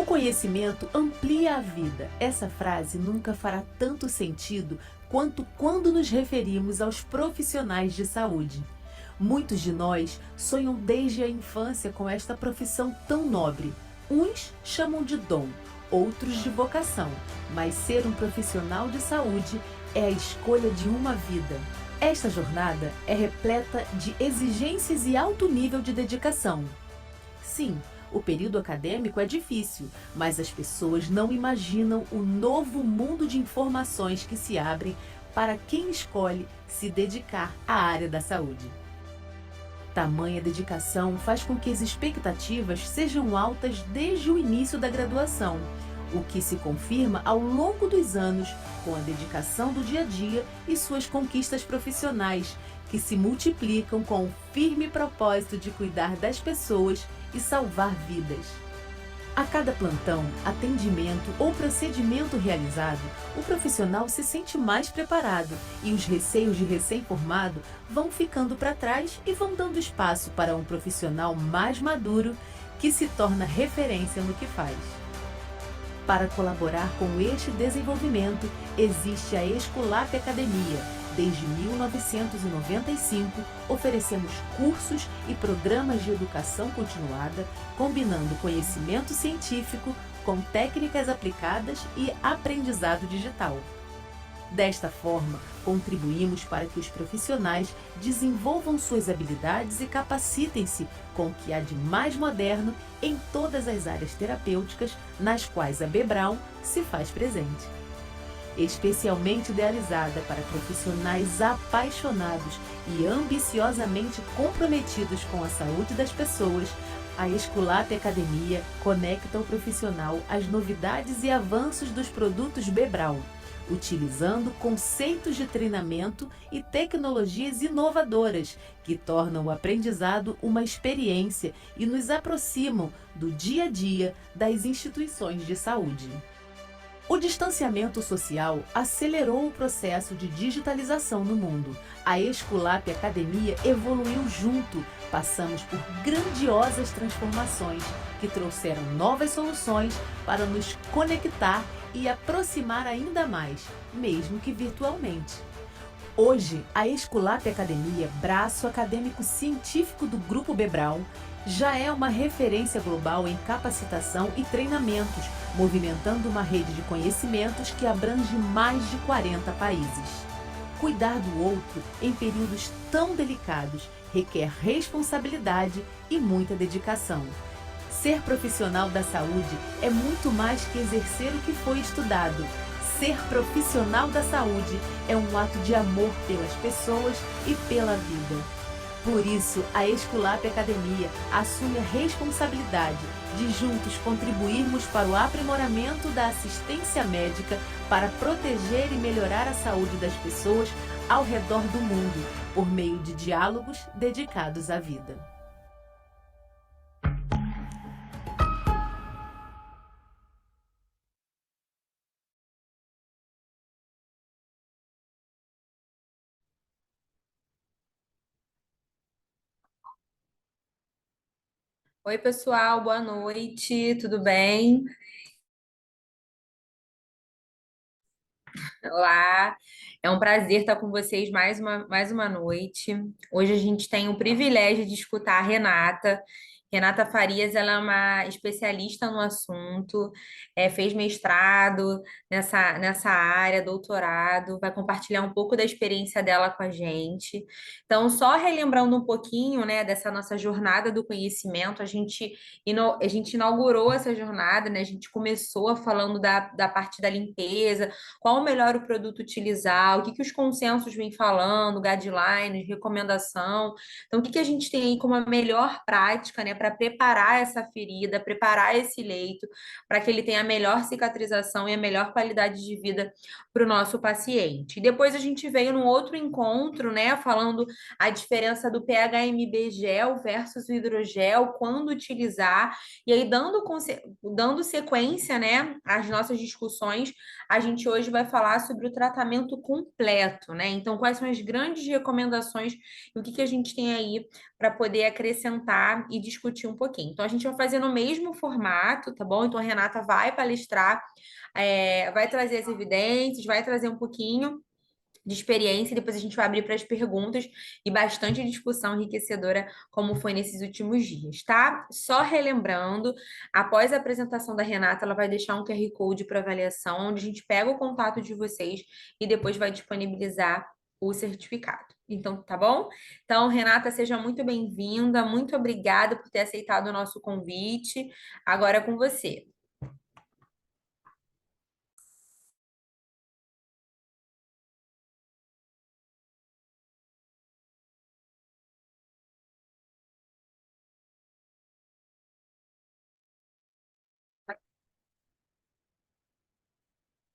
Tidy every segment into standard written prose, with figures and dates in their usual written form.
O conhecimento amplia a vida. Essa frase nunca fará tanto sentido quanto quando nos referimos aos profissionais de saúde. Muitos de nós sonham desde a infância com esta profissão tão nobre. Uns chamam de dom, outros de vocação, mas ser um profissional de saúde é a escolha de uma vida. Esta jornada é repleta de exigências e alto nível de dedicação. Sim, o período acadêmico é difícil, mas as pessoas não imaginam o novo mundo de informações que se abrem para quem escolhe se dedicar à área da saúde. Tamanha dedicação faz com que as expectativas sejam altas desde o início da graduação, o que se confirma ao longo dos anos com a dedicação do dia a dia e suas conquistas profissionais, que se multiplicam com o firme propósito de cuidar das pessoas e salvar vidas. A cada plantão, atendimento ou procedimento realizado, o profissional se sente mais preparado e os receios de recém-formado vão ficando para trás e vão dando espaço para um profissional mais maduro que se torna referência no que faz. Para colaborar com este desenvolvimento, existe a Esculap Academia. Desde 1995, oferecemos cursos e programas de educação continuada, combinando conhecimento científico com técnicas aplicadas e aprendizado digital. Desta forma, contribuímos para que os profissionais desenvolvam suas habilidades e capacitem-se com o que há de mais moderno em todas as áreas terapêuticas nas quais a Bebral se faz presente. Especialmente idealizada para profissionais apaixonados e ambiciosamente comprometidos com a saúde das pessoas, a Esculap Academia conecta o profissional às novidades e avanços dos produtos Bebral, utilizando conceitos de treinamento e tecnologias inovadoras que tornam o aprendizado uma experiência e nos aproximam do dia a dia das instituições de saúde. O distanciamento social acelerou o processo de digitalização no mundo. A Esculap Academia evoluiu junto. Passamos por grandiosas transformações que trouxeram novas soluções para nos conectar e aproximar ainda mais, mesmo que virtualmente. Hoje, a Esculap Academia, braço acadêmico científico do Grupo Bebral, já é uma referência global em capacitação e treinamentos, movimentando uma rede de conhecimentos que abrange mais de 40 países. Cuidar do outro em períodos tão delicados requer responsabilidade e muita dedicação. Ser profissional da saúde é muito mais que exercer o que foi estudado. Ser profissional da saúde é um ato de amor pelas pessoas e pela vida. Por isso, a Esculap Academia assume a responsabilidade de juntos contribuirmos para o aprimoramento da assistência médica para proteger e melhorar a saúde das pessoas ao redor do mundo, por meio de diálogos dedicados à vida. Oi, pessoal, boa noite, tudo bem? Olá, é um prazer estar com vocês mais uma noite. Hoje a gente tem o privilégio de escutar a Renata. Renata Farias, ela é uma especialista no assunto, fez mestrado nessa área, doutorado, vai compartilhar um pouco da experiência dela com a gente. Então, só relembrando um pouquinho, né, dessa nossa jornada do conhecimento, a gente inaugurou essa jornada, né? A gente começou falando da parte da limpeza, qual o melhor o produto utilizar, o que que os consensos vêm falando, guidelines, recomendação. Então, o que que a gente tem aí como a melhor prática, né, para preparar essa ferida, preparar esse leito, para que ele tenha a melhor cicatrização e a melhor qualidade de vida para o nosso paciente. E depois a gente veio num outro encontro, né, falando a diferença do PHMB gel versus o hidrogel, quando utilizar, e aí dando sequência, né, às nossas discussões, a gente hoje vai falar sobre o tratamento completo, né? Então, quais são as grandes recomendações e o que que a gente tem aí para poder acrescentar e discutir discutir um pouquinho. Então, a gente vai fazer no mesmo formato, tá bom? Então, a Renata vai palestrar, vai trazer as evidências, vai trazer um pouquinho de experiência, e depois a gente vai abrir para as perguntas e bastante discussão enriquecedora, como foi nesses últimos dias, tá? Só relembrando, após a apresentação da Renata, ela vai deixar um QR Code para avaliação, onde a gente pega o contato de vocês e depois vai disponibilizar o certificado. Então, tá bom? Então, Renata, seja muito bem-vinda, muito obrigada por ter aceitado o nosso convite. Agora é com você.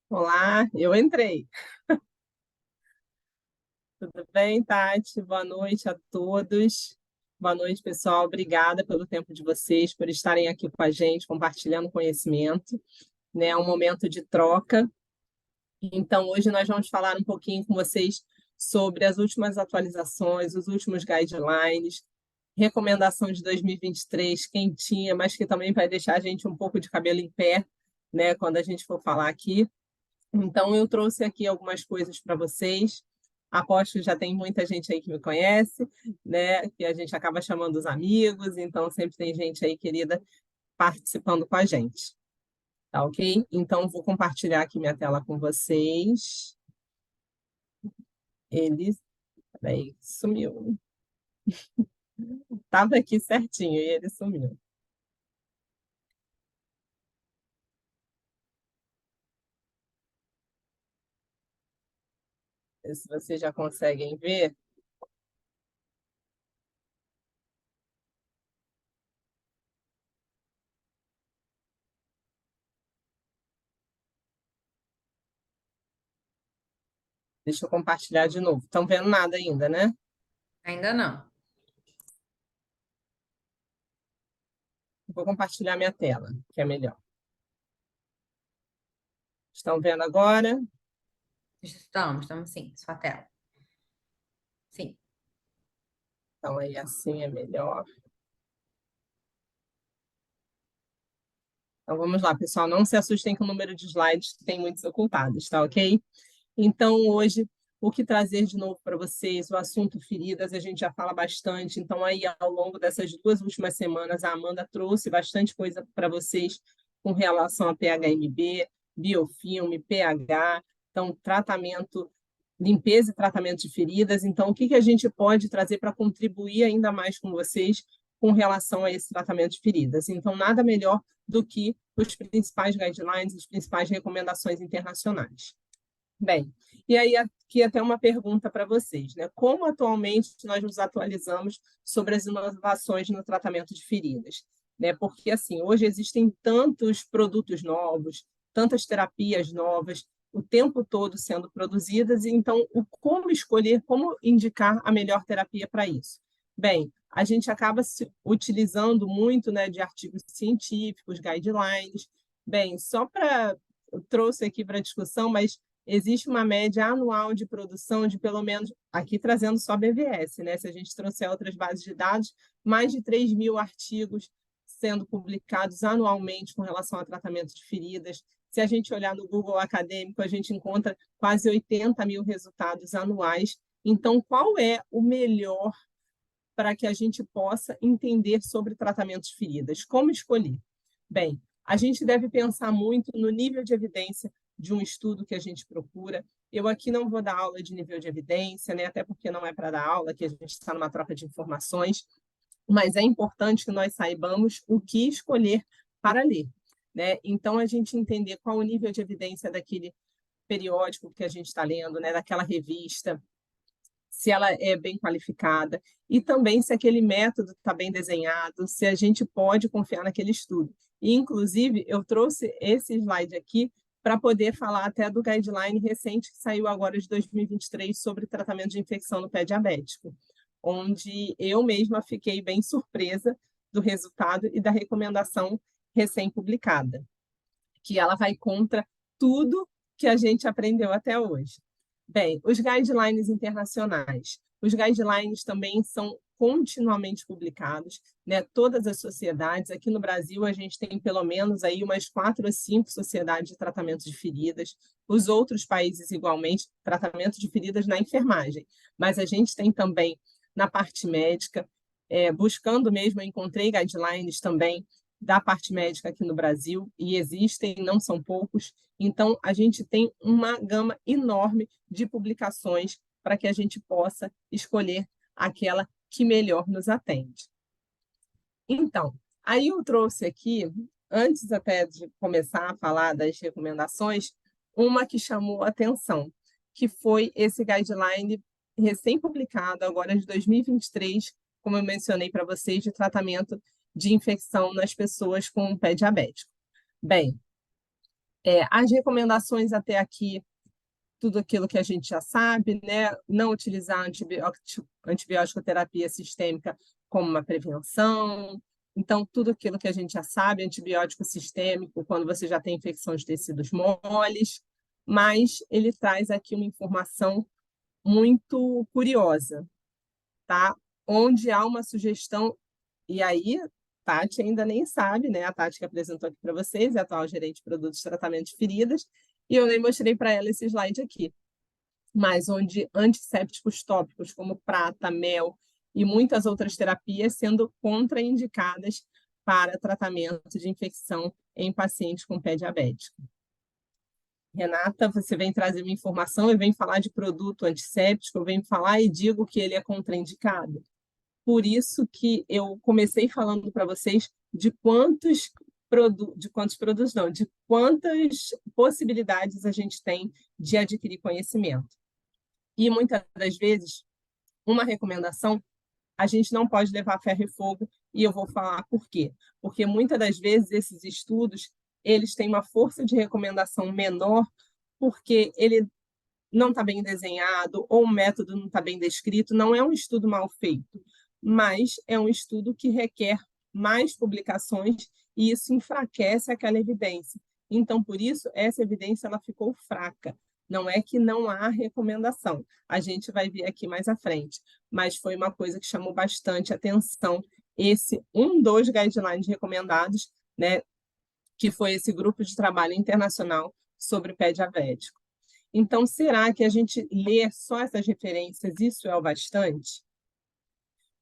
Olá, eu entrei. Tudo bem, Tati? Boa noite a todos. Boa noite, pessoal. Obrigada pelo tempo de vocês, por estarem aqui com a gente, compartilhando conhecimento, né? É um momento de troca. Então, hoje nós vamos falar um pouquinho com vocês sobre as últimas atualizações, os últimos guidelines, recomendação de 2023, quentinha, mas que também vai deixar a gente um pouco de cabelo em pé, né? Quando a gente for falar aqui. Então, eu trouxe aqui algumas coisas para vocês. Aposto que já tem muita gente aí que me conhece, né? Que a gente acaba chamando os amigos, então sempre tem gente aí querida participando com a gente. Tá ok? Então, vou compartilhar aqui minha tela com vocês. Ele. Peraí, sumiu. Estava aqui certinho e ele sumiu. Se vocês já conseguem ver. Deixa eu compartilhar de novo. Estão vendo nada ainda, né? Ainda não. Vou compartilhar minha tela, que é melhor. Estão vendo agora? Estamos sim, sua tela. Sim. Então, aí assim é melhor. Então, vamos lá, pessoal. Não se assustem com o número de slides, tem muitos ocultados, tá ok? Então, hoje, o que trazer de novo para vocês? O assunto feridas, a gente já fala bastante. Então, aí, ao longo dessas 2 últimas semanas, a Amanda trouxe bastante coisa para vocês com relação a PHMB, biofilme, pH, então, tratamento, limpeza e tratamento de feridas. Então, o que a gente pode trazer para contribuir ainda mais com vocês com relação a esse tratamento de feridas? Então, nada melhor do que os principais guidelines, as principais recomendações internacionais. Bem, e aí aqui até uma pergunta para vocês, né? Como atualmente nós nos atualizamos sobre as inovações no tratamento de feridas? Né? Porque, assim, hoje existem tantos produtos novos, tantas terapias novas, o tempo todo sendo produzidas, então, como escolher, como indicar a melhor terapia para isso? Bem, a gente acaba se utilizando muito, né, de artigos científicos, guidelines. Bem, só para... Eu trouxe aqui para discussão, mas existe uma média anual de produção de pelo menos, aqui trazendo só BVS, né? Se a gente trouxer outras bases de dados, mais de 3.000 artigos sendo publicados anualmente com relação a tratamento de feridas. Se a gente olhar no Google Acadêmico, a gente encontra quase 80.000 resultados anuais. Então, qual é o melhor para que a gente possa entender sobre tratamento de feridas? Como escolher? Bem, a gente deve pensar muito no nível de evidência de um estudo que a gente procura. Eu aqui não vou dar aula de nível de evidência, né? Até porque não é para dar aula, que a gente está numa troca de informações, mas é importante que nós saibamos o que escolher para ler, né? Então, a gente entender qual o nível de evidência daquele periódico que a gente está lendo, né? Daquela revista, se ela é bem qualificada, e também se aquele método está bem desenhado, se a gente pode confiar naquele estudo. E, inclusive, eu trouxe esse slide aqui para poder falar até do guideline recente que saiu agora de 2023 sobre tratamento de infecção no pé diabético, onde eu mesma fiquei bem surpresa do resultado e da recomendação recém-publicada, que ela vai contra tudo que a gente aprendeu até hoje. Bem, os guidelines internacionais. Os guidelines também são continuamente publicados, né? Todas as sociedades, aqui no Brasil a gente tem pelo menos aí umas 4 ou 5 sociedades de tratamento de feridas, os outros países igualmente, tratamento de feridas na enfermagem, mas a gente tem também na parte médica, buscando mesmo, eu encontrei guidelines também da parte médica aqui no Brasil, e existem, não são poucos, então a gente tem uma gama enorme de publicações para que a gente possa escolher aquela que melhor nos atende. Então, aí eu trouxe aqui, antes até de começar a falar das recomendações, uma que chamou a atenção, que foi esse guideline recém-publicado, agora de 2023, como eu mencionei para vocês, de tratamento de infecção nas pessoas com pé diabético. Bem, as recomendações até aqui, tudo aquilo que a gente já sabe, né? Não utilizar antibiótico terapia sistêmica como uma prevenção. Então, tudo aquilo que a gente já sabe, antibiótico sistêmico, quando você já tem infecção de tecidos moles, mas ele traz aqui uma informação muito curiosa, tá? Onde há uma sugestão, e aí Tati ainda nem sabe, né? A Tati que apresentou aqui para vocês, é a atual gerente de produtos de tratamento de feridas, e eu nem mostrei para ela esse slide aqui. Mas onde antissépticos tópicos, como prata, mel e muitas outras terapias sendo contraindicadas para tratamento de infecção em pacientes com pé diabético. Renata, você vem trazer uma informação e vem falar de produto antisséptico, eu venho falar e digo que ele é contraindicado. Por isso que eu comecei falando para vocês de quantas possibilidades a gente tem de adquirir conhecimento. E muitas das vezes, uma recomendação, a gente não pode levar ferro e fogo, e eu vou falar por quê. Porque muitas das vezes esses estudos, eles têm uma força de recomendação menor, porque ele não está bem desenhado, ou o método não está bem descrito, não é um estudo mal feito, mas é um estudo que requer mais publicações e isso enfraquece aquela evidência. Então, por isso, essa evidência ela ficou fraca. Não é que não há recomendação, a gente vai ver aqui mais à frente, mas foi uma coisa que chamou bastante atenção, esse dos guidelines recomendados, né, que foi esse grupo de trabalho internacional sobre pé diabético. Então, será que a gente lê só essas referências, isso é o bastante?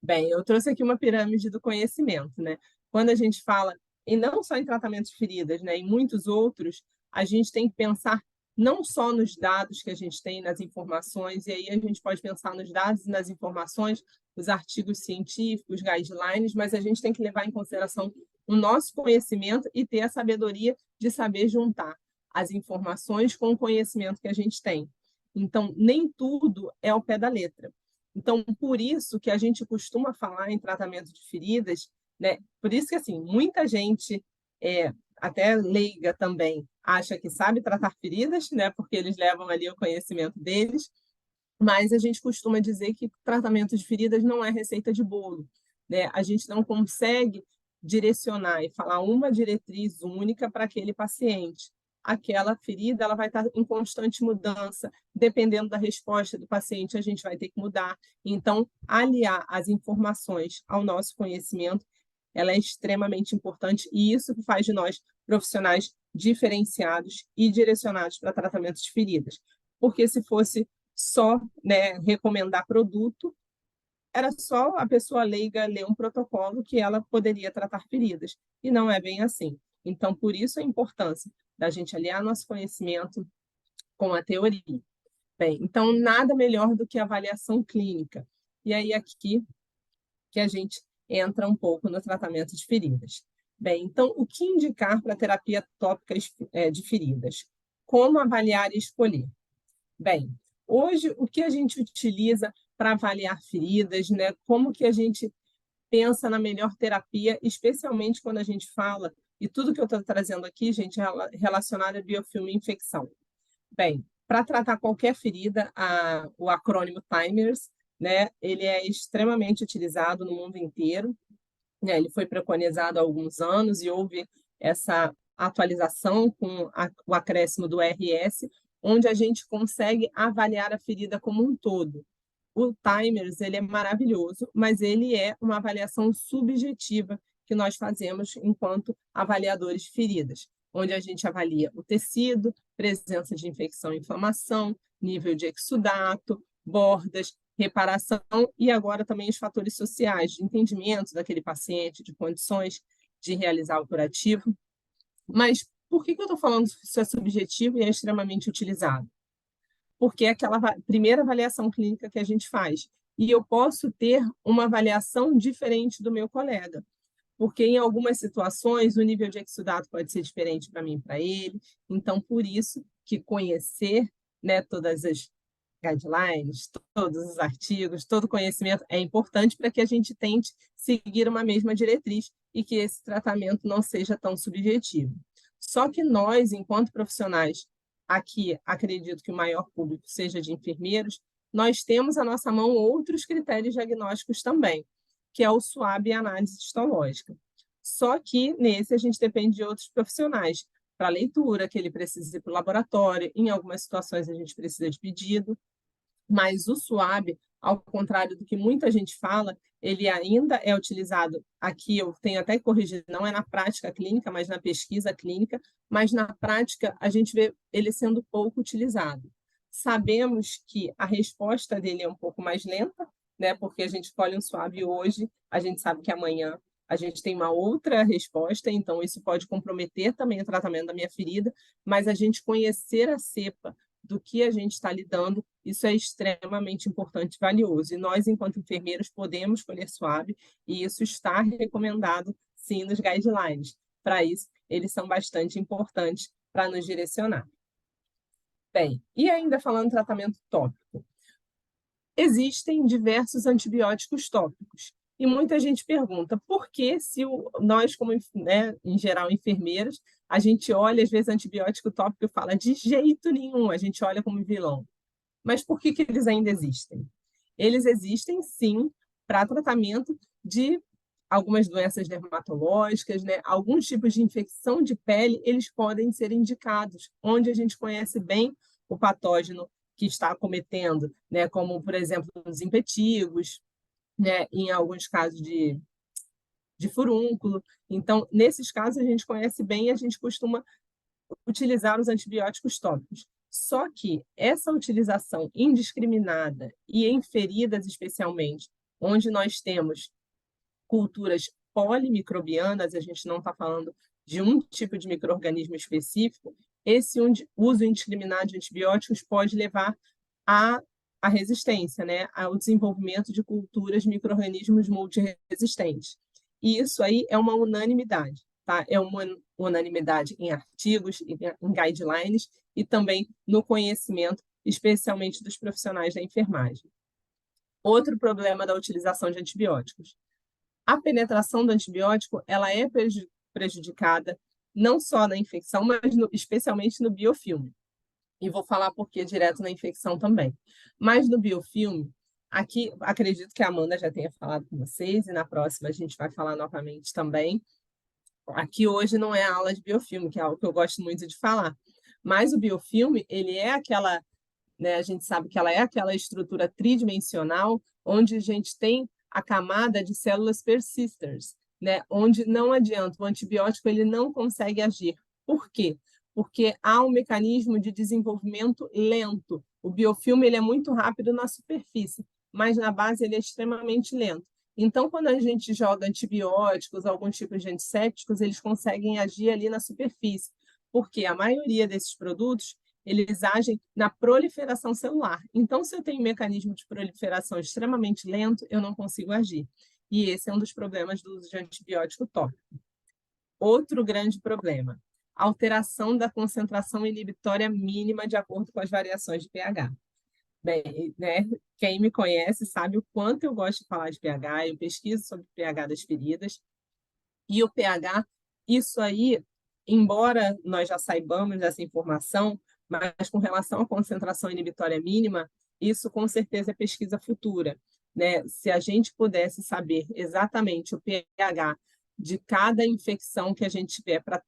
Bem, eu trouxe aqui uma pirâmide do conhecimento, né? Quando a gente fala, e não só em tratamento de feridas, né? Em muitos outros, a gente tem que pensar não só nos dados que a gente tem, nas informações, e aí a gente pode pensar nos dados e nas informações, os artigos científicos, guidelines, mas a gente tem que levar em consideração o nosso conhecimento e ter a sabedoria de saber juntar as informações com o conhecimento que a gente tem. Então, nem tudo é ao pé da letra. Então, por isso que a gente costuma falar em tratamento de feridas, né? Por isso que, assim, muita gente, até leiga também, acha que sabe tratar feridas, né? Porque eles levam ali o conhecimento deles, mas a gente costuma dizer que tratamento de feridas não é receita de bolo, né? A gente não consegue direcionar e falar uma diretriz única para aquele paciente. Aquela ferida ela vai estar em constante mudança, dependendo da resposta do paciente, a gente vai ter que mudar. Então, aliar as informações ao nosso conhecimento, ela é extremamente importante e isso que faz de nós profissionais diferenciados e direcionados para tratamento de feridas. Porque se fosse só, né, recomendar produto, era só a pessoa leiga ler um protocolo que ela poderia tratar feridas. E não é bem assim. Então, por isso a importância da gente aliar nosso conhecimento com a teoria. Bem, então, nada melhor do que a avaliação clínica. E aí, aqui, que a gente entra um pouco no tratamento de feridas. Bem, então, o que indicar para terapia tópica de feridas? Como avaliar e escolher? Bem, hoje, o que a gente utiliza para avaliar feridas, né? Como que a gente pensa na melhor terapia, especialmente quando a gente fala, e tudo que eu estou trazendo aqui, gente, é relacionado a biofilme e infecção. Bem, para tratar qualquer ferida, o acrônimo TIMERS, né, ele é extremamente utilizado no mundo inteiro, né, ele foi preconizado há alguns anos e houve essa atualização com o acréscimo do RS, onde a gente consegue avaliar a ferida como um todo. o Timers, ele é maravilhoso, mas ele é uma avaliação subjetiva que nós fazemos enquanto avaliadores de feridas, onde a gente avalia o tecido, presença de infecção e inflamação, nível de exudato, bordas, reparação e agora também os fatores sociais, de entendimento daquele paciente, de condições de realizar o curativo. Mas por que eu estou falando que isso é subjetivo e é extremamente utilizado? Porque é aquela primeira avaliação clínica que a gente faz. E eu posso ter uma avaliação diferente do meu colega, porque em algumas situações o nível de exudato pode ser diferente para mim e para ele. Então, por isso que conhecer, né, todas as guidelines, todos os artigos, todo conhecimento é importante para que a gente tente seguir uma mesma diretriz e que esse tratamento não seja tão subjetivo. Só que nós, enquanto profissionais, aqui acredito que o maior público seja de enfermeiros, nós temos à nossa mão outros critérios diagnósticos também, que é o SWAB e a análise histológica. Só que nesse a gente depende de outros profissionais, para leitura, que ele precisa ir para o laboratório, em algumas situações a gente precisa de pedido, mas o SWAB, ao contrário do que muita gente fala, ele ainda é utilizado, aqui eu tenho até que corrigir, não é na prática clínica, mas na pesquisa clínica, mas na prática a gente vê ele sendo pouco utilizado. Sabemos que a resposta dele é um pouco mais lenta, né, porque a gente colhe um SWAB hoje, a gente sabe que amanhã a gente tem uma outra resposta, então isso pode comprometer também o tratamento da minha ferida, mas a gente conhecer a cepa do que a gente está lidando, isso é extremamente importante e valioso. E nós, enquanto enfermeiros, podemos colher SWAB, e isso está recomendado, sim, nos guidelines. Para isso, eles são bastante importantes para nos direcionar. Bem, e ainda falando de tratamento tópico, existem diversos antibióticos tópicos. E muita gente pergunta por que, se nós, como né, em geral enfermeiros, a gente olha, às vezes, antibiótico tópico e fala de jeito nenhum, a gente olha como vilão. Mas por que eles ainda existem? Eles existem, sim, para tratamento de algumas doenças dermatológicas, né? Alguns tipos de infecção de pele, eles podem ser indicados, onde a gente conhece bem o patógeno que está acometendo, né? Como, por exemplo, os impetigos, né? Em alguns casos de furúnculo. Então, nesses casos, a gente conhece bem e a gente costuma utilizar os antibióticos tópicos. Só que essa utilização indiscriminada e em feridas especialmente, onde nós temos culturas polimicrobianas, a gente não está falando de um tipo de micro-organismo específico, esse uso indiscriminado de antibióticos pode levar à resistência, né? Ao desenvolvimento de culturas micro-organismos multiresistentes. E isso aí é uma unanimidade, tá? É uma unanimidade em artigos, em guidelines e também no conhecimento, especialmente dos profissionais da enfermagem. Outro problema da utilização de antibióticos. A penetração do antibiótico ela é prejudicada não só na infecção, mas especialmente no biofilme. E vou falar por que direto na infecção também. Mas no biofilme, aqui acredito que a Amanda já tenha falado com vocês, e na próxima a gente vai falar novamente também. Aqui hoje não é aula de biofilme, que é algo que eu gosto muito de falar. Mas o biofilme, ele é aquela, né, a gente sabe que ela é aquela estrutura tridimensional onde a gente tem a camada de células persisters, né, onde não adianta, o antibiótico ele não consegue agir. Por quê? Porque há um mecanismo de desenvolvimento lento. O biofilme ele é muito rápido na superfície, mas na base ele é extremamente lento. Então, quando a gente joga antibióticos, alguns tipos de antissépticos, eles conseguem agir ali na superfície, porque a maioria desses produtos eles agem na proliferação celular. Então, se eu tenho um mecanismo de proliferação extremamente lento, eu não consigo agir. E esse é um dos problemas do uso de antibiótico tópico. Outro grande problema, alteração da concentração inibitória mínima de acordo com as variações de pH. Bem, né, quem me conhece sabe o quanto eu gosto de falar de pH, eu pesquiso sobre o pH das feridas. E o pH, isso aí, embora nós já saibamos dessa informação, mas com relação à concentração inibitória mínima, isso com certeza é pesquisa futura, né? Se a gente pudesse saber exatamente o pH de cada infecção que a gente tiver para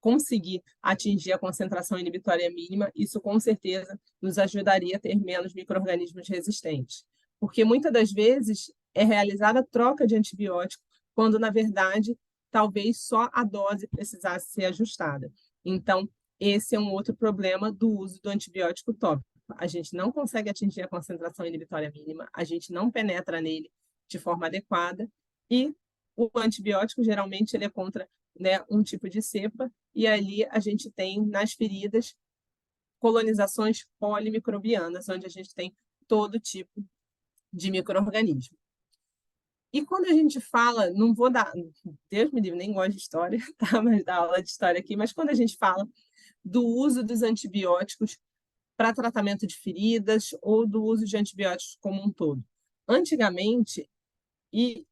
conseguir atingir a concentração inibitória mínima, isso com certeza nos ajudaria a ter menos micro-organismos resistentes. porque muitas das vezes é realizada a troca de antibiótico, quando, na verdade, talvez só a dose precisasse ser ajustada. Então, esse é um outro problema do uso do antibiótico tópico. A gente não consegue atingir a concentração inibitória mínima, a gente não penetra nele de forma adequada, e o antibiótico, geralmente, ele é contra, né, um tipo de cepa, e ali a gente tem, nas feridas, colonizações polimicrobianas, onde a gente tem todo tipo de micro-organismo. E quando a gente fala, não vou dar, Deus me livre, nem gosto de história, tá? Mas dar aula de história aqui, mas quando a gente fala do uso dos antibióticos para tratamento de feridas ou do uso de antibióticos como um todo. Antigamente, e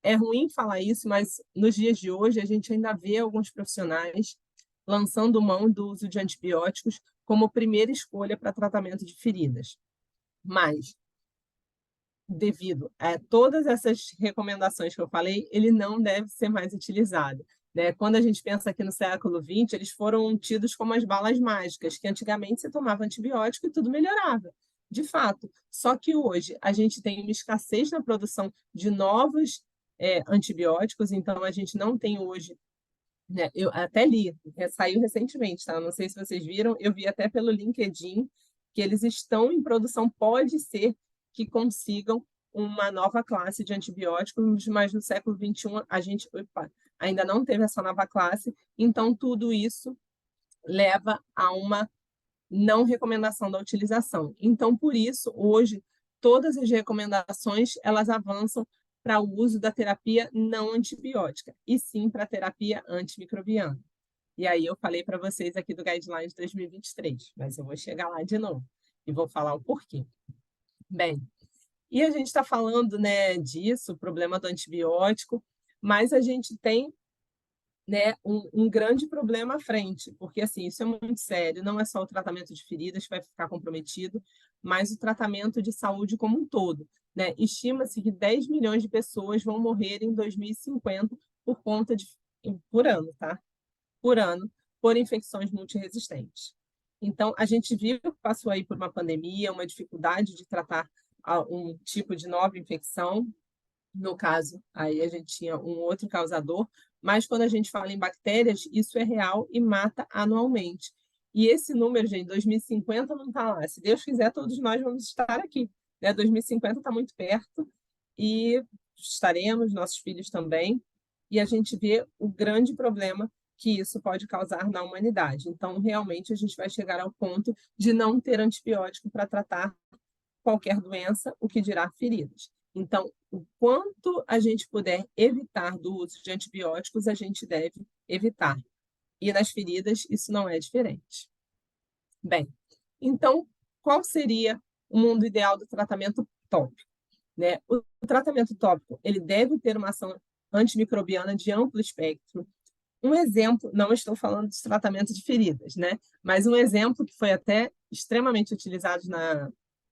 é ruim falar isso, mas nos dias de hoje a gente ainda vê alguns profissionais lançando mão do uso de antibióticos como primeira escolha para tratamento de feridas. Mas, devido a todas essas recomendações que eu falei, ele não deve ser mais utilizado, né? Quando a gente pensa aqui no século XX, eles foram tidos como as balas mágicas, que antigamente você tomava antibiótico e tudo melhorava. De fato, só que hoje a gente tem uma escassez na produção de novos antibióticos, então a gente não tem hoje, né? Eu até li, saiu recentemente, tá? Não sei se vocês viram, eu vi até pelo LinkedIn que eles estão em produção, pode ser que consigam uma nova classe de antibióticos, mas no século XXI a gente ainda não teve essa nova classe, então tudo isso leva a uma não recomendação da utilização. Então, por isso, hoje, todas as recomendações, elas avançam para o uso da terapia não antibiótica, e sim para a terapia antimicrobiana. E aí eu falei para vocês aqui do Guideline de 2023, mas eu vou chegar lá de novo e vou falar o porquê. Bem, e a gente está falando, né, disso, o problema do antibiótico, mas a gente tem, né, um grande problema à frente, porque assim, isso é muito sério, não é só o tratamento de feridas que vai ficar comprometido, mas o tratamento de saúde como um todo, né? Estima-se que 10 milhões de pessoas vão morrer em 2050 por conta de, por ano, tá? Por ano, por infecções multiresistentes. Então, a gente viu que passou aí por uma pandemia, uma dificuldade de tratar um tipo de nova infecção. No caso, aí a gente tinha um outro causador, mas quando a gente fala em bactérias, isso é real e mata anualmente. E esse número, gente, 2050 não está lá. Se Deus quiser, todos nós vamos estar aqui, né? 2050 está muito perto e estaremos, nossos filhos também, e a gente vê o grande problema que isso pode causar na humanidade. Então, realmente, a gente vai chegar ao ponto de não ter antibiótico para tratar qualquer doença, o que dirá feridas. Então, o quanto a gente puder evitar do uso de antibióticos, a gente deve evitar. E nas feridas, isso não é diferente. Bem, então, qual seria o mundo ideal do tratamento tópico? Né? O tratamento tópico ele deve ter uma ação antimicrobiana de amplo espectro. Um exemplo, não estou falando de tratamento de feridas, né? Mas um exemplo que foi até extremamente utilizado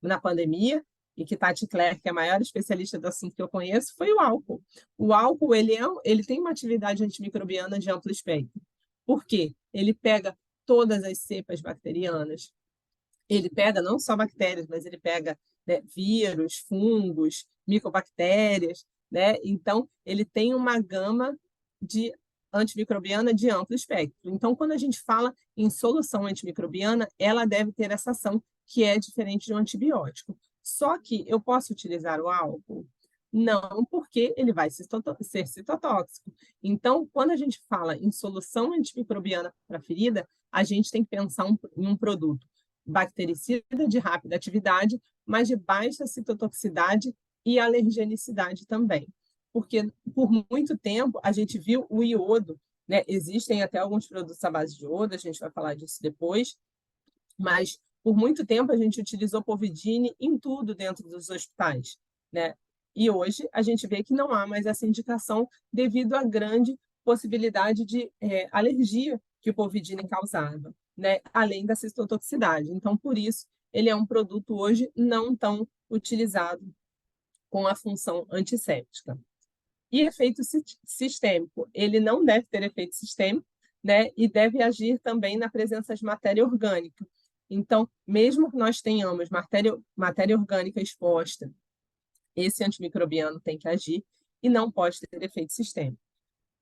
na pandemia, e que Tati Clerc, que é a maior especialista do assunto que eu conheço, foi o álcool. O álcool ele tem uma atividade antimicrobiana de amplo espectro. Por quê? Ele pega todas as cepas bacterianas, ele pega não só bactérias, mas ele pega, né, vírus, fungos, micobactérias, né? Então, ele tem uma gama de antimicrobiana de amplo espectro. Então, quando a gente fala em solução antimicrobiana, ela deve ter essa ação que é diferente de um antibiótico. Só que eu posso utilizar o álcool? Não, porque ele vai ser citotóxico. Então, quando a gente fala em solução antimicrobiana para ferida, a gente tem que pensar em um produto bactericida de rápida atividade, mas de baixa citotoxicidade e alergenicidade também. Porque por muito tempo a gente viu o iodo, né? Existem até alguns produtos à base de iodo, a gente vai falar disso depois, mas por muito tempo a gente utilizou povidine em tudo dentro dos hospitais, né? E hoje a gente vê que não há mais essa indicação devido à grande possibilidade de alergia que o povidine causava, né? Além da citotoxicidade. Então, por isso, ele é um produto hoje não tão utilizado com a função antisséptica. E efeito sistêmico, ele não deve ter efeito sistêmico, né? E deve agir também na presença de matéria orgânica. Então, mesmo que nós tenhamos matéria orgânica exposta esse antimicrobiano tem que agir e não pode ter efeito sistêmico.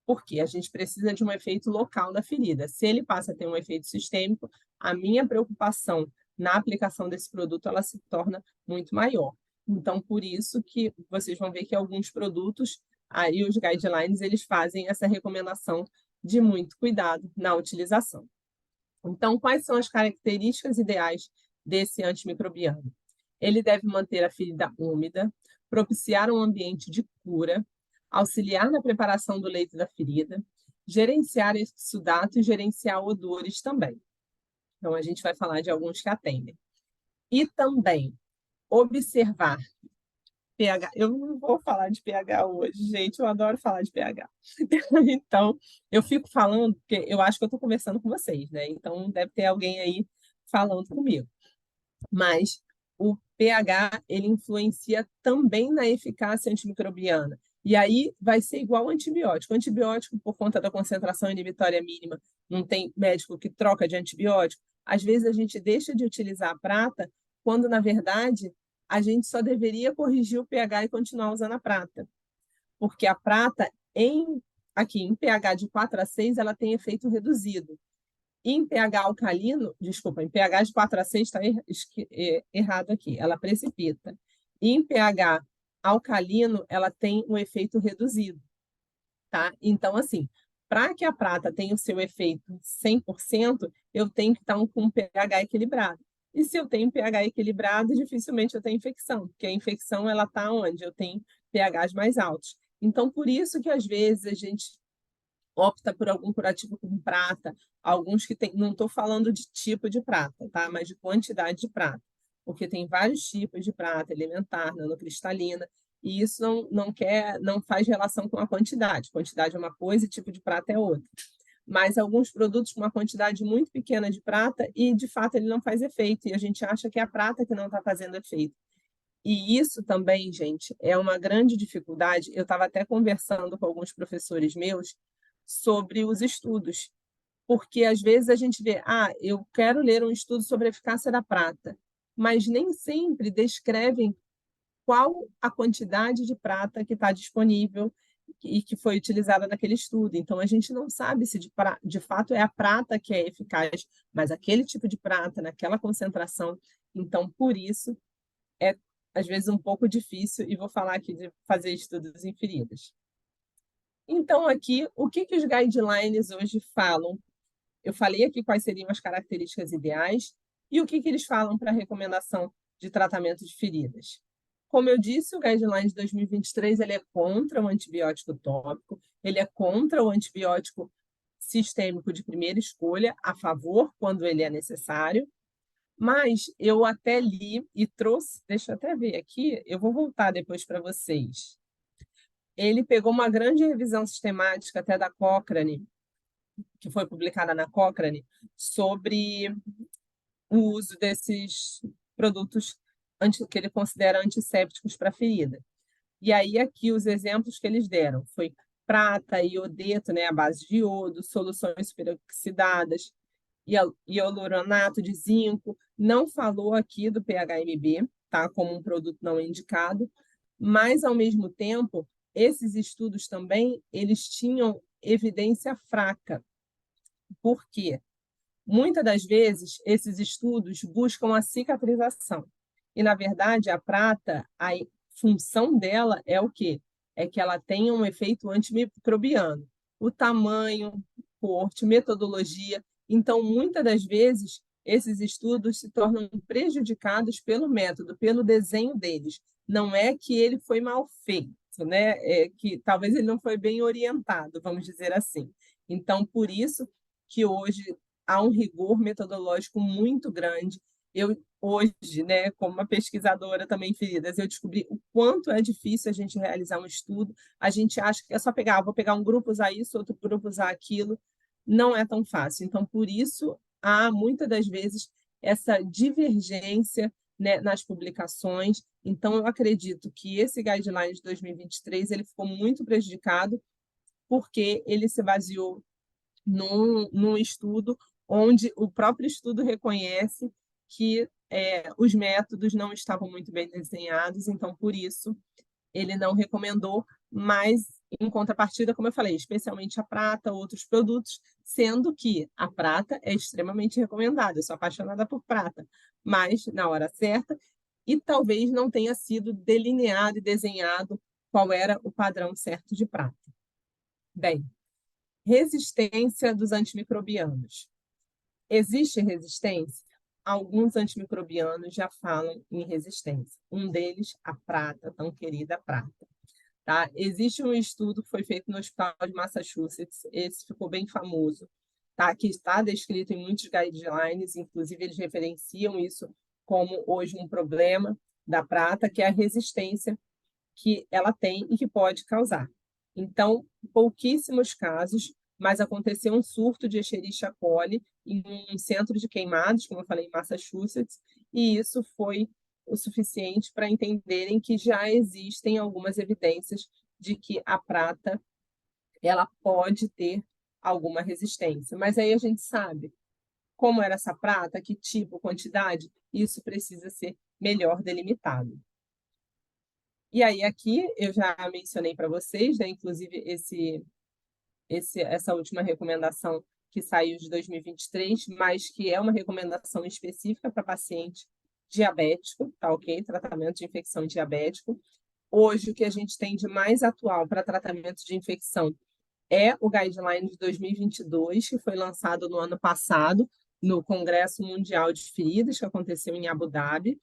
Porque a gente precisa de um efeito local na ferida. Se ele passa a ter um efeito sistêmico, a minha preocupação na aplicação desse produto ela se torna muito maior. Então, por isso que vocês vão ver que alguns produtos, aí os guidelines, eles fazem essa recomendação de muito cuidado na utilização. Então, quais são as características ideais desse antimicrobiano? Ele deve manter a ferida úmida, propiciar um ambiente de cura, auxiliar na preparação do leito da ferida, gerenciar exsudato e gerenciar odores também. Então, a gente vai falar de alguns que atendem. E também observar pH. Eu não vou falar de pH hoje, gente, eu adoro falar de pH. Então, eu fico falando, porque eu acho que eu estou conversando com vocês, né? Então, deve ter alguém aí falando comigo. Mas o pH, ele influencia também na eficácia antimicrobiana. E aí vai ser igual ao antibiótico. O antibiótico, por conta da concentração inibitória mínima, não tem médico que troca de antibiótico. Às vezes a gente deixa de utilizar a prata, quando, na verdade, a gente só deveria corrigir o pH e continuar usando a prata. Porque a prata, aqui em pH de 4 a 6, ela tem efeito reduzido. Em pH alcalino, desculpa, em pH de 4 a 6 está errado aqui, ela precipita. Em pH alcalino, ela tem um efeito reduzido, tá? Então, assim, para que a prata tenha o seu efeito 100%, eu tenho que estar com um pH equilibrado. E se eu tenho pH equilibrado, dificilmente eu tenho infecção, porque a infecção ela está onde? Eu tenho pHs mais altos. Então, por isso que às vezes a gente opta por algum curativo com prata, alguns que tem, não estou falando de tipo de prata, tá? Mas de quantidade de prata, porque tem vários tipos de prata, elementar, nanocristalina, e isso não faz relação com a quantidade. Quantidade é uma coisa e tipo de prata é outra. Mas alguns produtos com uma quantidade muito pequena de prata e, de fato, ele não faz efeito, e a gente acha que é a prata que não está fazendo efeito. E isso também, gente, é uma grande dificuldade. Eu estava até conversando com alguns professores meus sobre os estudos, porque às vezes a gente vê, eu quero ler um estudo sobre a eficácia da prata, mas nem sempre descrevem qual a quantidade de prata que está disponível e que foi utilizada naquele estudo. Então, a gente não sabe se de fato é a prata que é eficaz, mas aquele tipo de prata, naquela concentração. Então, por isso, é às vezes um pouco difícil, e vou falar aqui de fazer estudos em feridas. Então, aqui, o que os guidelines hoje falam? Eu falei aqui quais seriam as características ideais e o que eles falam para a recomendação de tratamento de feridas. Como eu disse, o Guideline de 2023 ele é contra o antibiótico tópico, ele é contra o antibiótico sistêmico de primeira escolha, a favor quando ele é necessário, mas eu até li e trouxe, deixa eu até ver aqui, eu vou voltar depois para vocês. Ele pegou uma grande revisão sistemática até da Cochrane, que foi publicada na Cochrane, sobre o uso desses produtos que ele considera antissépticos para ferida. E aí aqui os exemplos que eles deram foi prata, iodeto, né, à base de iodo, soluções superoxidadas, hialuranato de zinco. Não falou aqui do PHMB, tá, como um produto não indicado, mas ao mesmo tempo esses estudos também eles tinham evidência fraca. Por quê? Muitas das vezes, esses estudos buscam a cicatrização. E, na verdade, a prata, a função dela é o quê? É que ela tenha um efeito antimicrobiano. O tamanho, porte, metodologia. Então, muitas das vezes, esses estudos se tornam prejudicados pelo método, pelo desenho deles. Não é que ele foi mal feito, né? É que talvez ele não foi bem orientado, vamos dizer assim. Então, por isso que hoje há um rigor metodológico muito grande. Eu, hoje, né, como uma pesquisadora também em feridas, eu descobri o quanto é difícil a gente realizar um estudo. A gente acha que é só pegar, vou pegar um grupo usar isso, outro grupo usar aquilo. Não é tão fácil. Então, por isso, há muitas das vezes essa divergência, né, nas publicações. Então, eu acredito que esse guideline de 2023 ele ficou muito prejudicado porque ele se baseou num estudo onde o próprio estudo reconhece que os métodos não estavam muito bem desenhados, então, por isso, ele não recomendou, mas em contrapartida, como eu falei, especialmente a prata, outros produtos, sendo que a prata é extremamente recomendada. Eu sou apaixonada por prata, mas na hora certa, e talvez não tenha sido delineado e desenhado qual era o padrão certo de prata. Bem, resistência dos antimicrobianos. Existe resistência? Alguns antimicrobianos já falam em resistência. Um deles, a prata, tão querida prata. Tá? Existe um estudo que foi feito no Hospital de Massachusetts, esse ficou bem famoso, tá? Que está descrito em muitos guidelines, inclusive eles referenciam isso como hoje um problema da prata, que é a resistência que ela tem e que pode causar. Então, pouquíssimos casos, mas aconteceu um surto de Escherichia coli em um centro de queimados, como eu falei, em Massachusetts, e isso foi o suficiente para entenderem que já existem algumas evidências de que a prata ela pode ter alguma resistência. Mas aí a gente sabe como era essa prata, que tipo, quantidade, isso precisa ser melhor delimitado. E aí aqui eu já mencionei para vocês, né, inclusive essa última recomendação que saiu de 2023, mas que é uma recomendação específica para paciente diabético, tá ok? Tratamento de infecção diabético. Hoje, o que a gente tem de mais atual para tratamento de infecção é o Guideline de 2022, que foi lançado no ano passado, no Congresso Mundial de Feridas, que aconteceu em Abu Dhabi,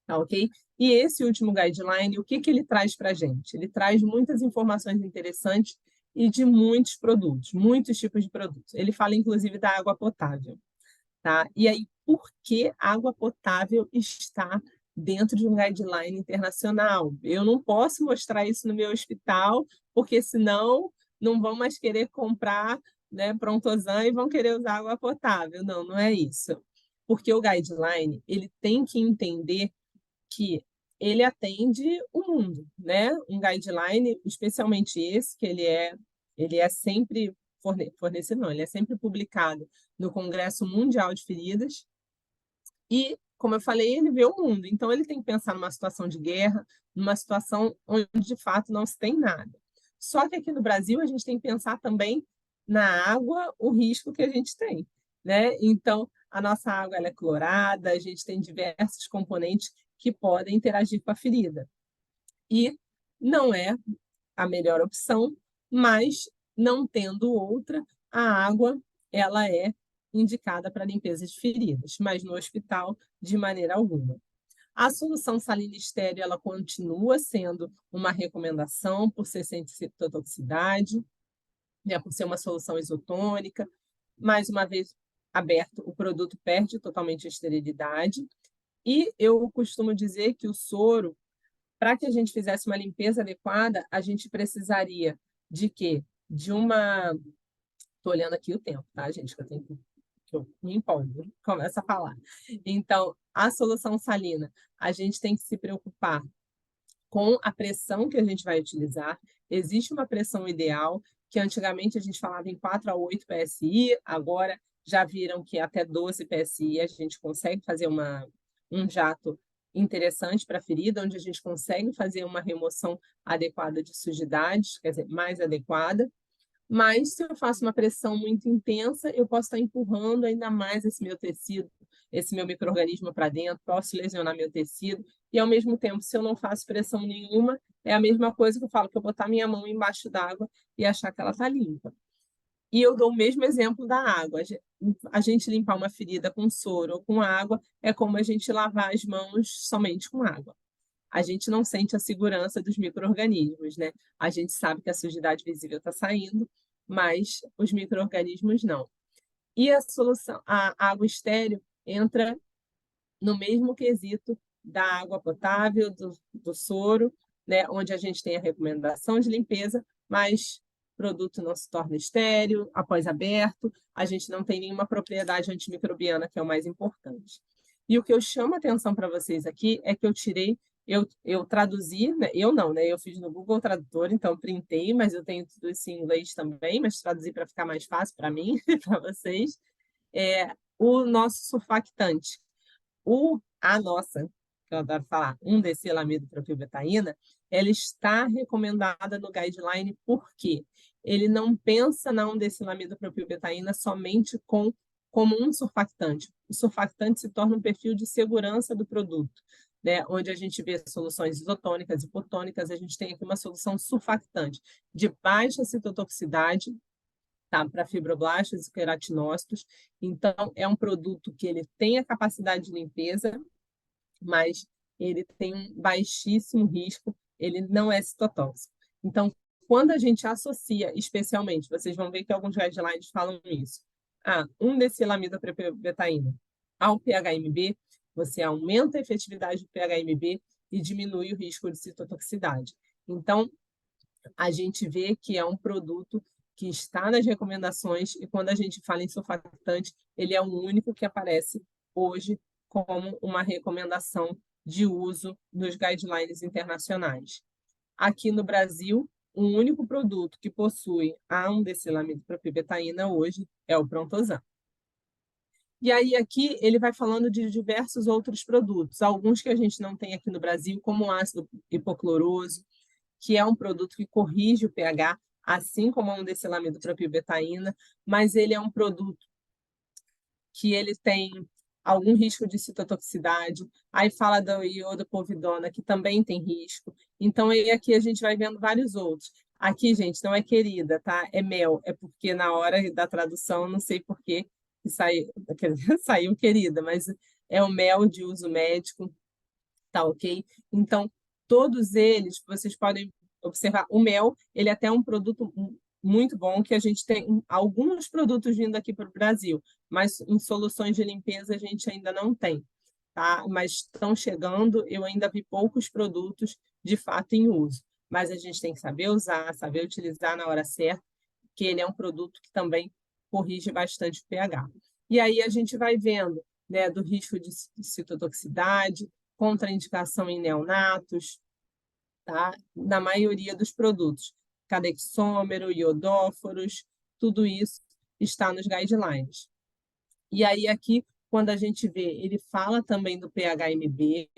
tá ok? E esse último Guideline, o que ele traz para a gente? Ele traz muitas informações interessantes e de muitos produtos, muitos tipos de produtos. Ele fala, inclusive, da água potável, tá? E aí, por que água potável está dentro de um guideline internacional? Eu não posso mostrar isso no meu hospital, porque senão não vão mais querer comprar, né, Prontosan e vão querer usar água potável. Não, não é isso. Porque o guideline, ele tem que entender que ele atende o mundo, né? Um guideline, especialmente esse, que ele é sempre fornecido, não, ele é sempre publicado no Congresso Mundial de Feridas e, como eu falei, ele vê o mundo. Então, ele tem que pensar numa situação de guerra, numa situação onde, de fato, não se tem nada. Só que aqui no Brasil, a gente tem que pensar também na água, o risco que a gente tem, né? Então, a nossa água ela é clorada, a gente tem diversos componentes que podem interagir com a ferida. E não é a melhor opção, mas não tendo outra, a água ela é indicada para limpeza de feridas, mas no hospital de maneira alguma. A solução salina estéreo ela continua sendo uma recomendação por ser sem citotoxicidade, né, por ser uma solução isotônica. Mais uma vez aberto, o produto perde totalmente a esterilidade. E eu costumo dizer que o soro, para que a gente fizesse uma limpeza adequada, a gente precisaria de quê? De uma... Estou olhando aqui o tempo, tá, gente? Que eu me empolgo, começo a falar. Então, a solução salina, a gente tem que se preocupar com a pressão que a gente vai utilizar. Existe uma pressão ideal, que antigamente a gente falava em 4 a 8 PSI, agora já viram que até 12 PSI a gente consegue fazer um jato interessante para a ferida, onde a gente consegue fazer uma remoção adequada de sujidades, quer dizer, mais adequada. Mas se eu faço uma pressão muito intensa, eu posso estar empurrando ainda mais esse meu tecido, esse meu micro-organismo para dentro, posso lesionar meu tecido. E, ao mesmo tempo, se eu não faço pressão nenhuma, é a mesma coisa que eu falo, que eu botar minha mão embaixo d'água e achar que ela está limpa. E eu dou o mesmo exemplo da água. A gente limpar uma ferida com soro ou com água é como a gente lavar as mãos somente com água. A gente não sente a segurança dos micro-organismos, né? A gente sabe que a sujidade visível está saindo, mas os micro-organismos não. E a solução, a água estéril entra no mesmo quesito da água potável, do soro, né? Onde a gente tem a recomendação de limpeza, mas o produto não se torna estéril após aberto, a gente não tem nenhuma propriedade antimicrobiana, que é o mais importante. E o que eu chamo a atenção para vocês aqui é que eu traduzi, né? Eu não, né? Eu fiz no Google Tradutor, então printei, mas eu tenho tudo isso em inglês também, mas traduzi para ficar mais fácil para mim e para vocês. O nosso surfactante, a nossa que eu adoro falar, 1-decilamidopropilbetaína, ela está recomendada no guideline porque ele não pensa na 1-decilamidopropilbetaína somente como um surfactante. O surfactante se torna um perfil de segurança do produto, né? Onde a gente vê soluções isotônicas, hipotônicas, a gente tem aqui uma solução surfactante de baixa citotoxicidade, tá? Para fibroblastos e queratinócitos. Então, é um produto que ele tem a capacidade de limpeza, mas ele tem um baixíssimo risco, ele não é citotóxico. Então, quando a gente associa, especialmente, vocês vão ver que alguns guidelines falam isso, a 1-decilamidopropilbetaína ao PHMB, você aumenta a efetividade do PHMB e diminui o risco de citotoxicidade. Então, a gente vê que é um produto que está nas recomendações e quando a gente fala em surfactante, ele é o único que aparece hoje como uma recomendação de uso nos guidelines internacionais. Aqui no Brasil, o único produto que possui a 1-decilamidopropilbetaína hoje é o Prontosan. E aí aqui ele vai falando de diversos outros produtos, alguns que a gente não tem aqui no Brasil, como o ácido hipocloroso, que é um produto que corrige o pH, assim como a 1-decilamidopropilbetaína, mas ele é um produto que ele tem algum risco de citotoxicidade. Aí fala da iodopovidona, que também tem risco. Então, aí aqui a gente vai vendo vários outros. Aqui, gente, não é querida, tá? É mel. É porque na hora da tradução, não sei por que saiu, saiu querida, mas é o mel de uso médico, tá ok? Então, todos eles, vocês podem observar, o mel, ele é até um produto muito bom, que a gente tem alguns produtos vindo aqui para o Brasil, mas em soluções de limpeza a gente ainda não tem, tá? Mas estão chegando, eu ainda vi poucos produtos de fato em uso, mas a gente tem que saber usar, saber utilizar na hora certa, que ele é um produto que também corrige bastante o pH. E aí a gente vai vendo, né, do risco de citotoxicidade, contraindicação em neonatos, tá? Na maioria dos produtos. Cadexômero, iodóforos, tudo isso está nos guidelines. E aí aqui, quando a gente vê, ele fala também do PHMB,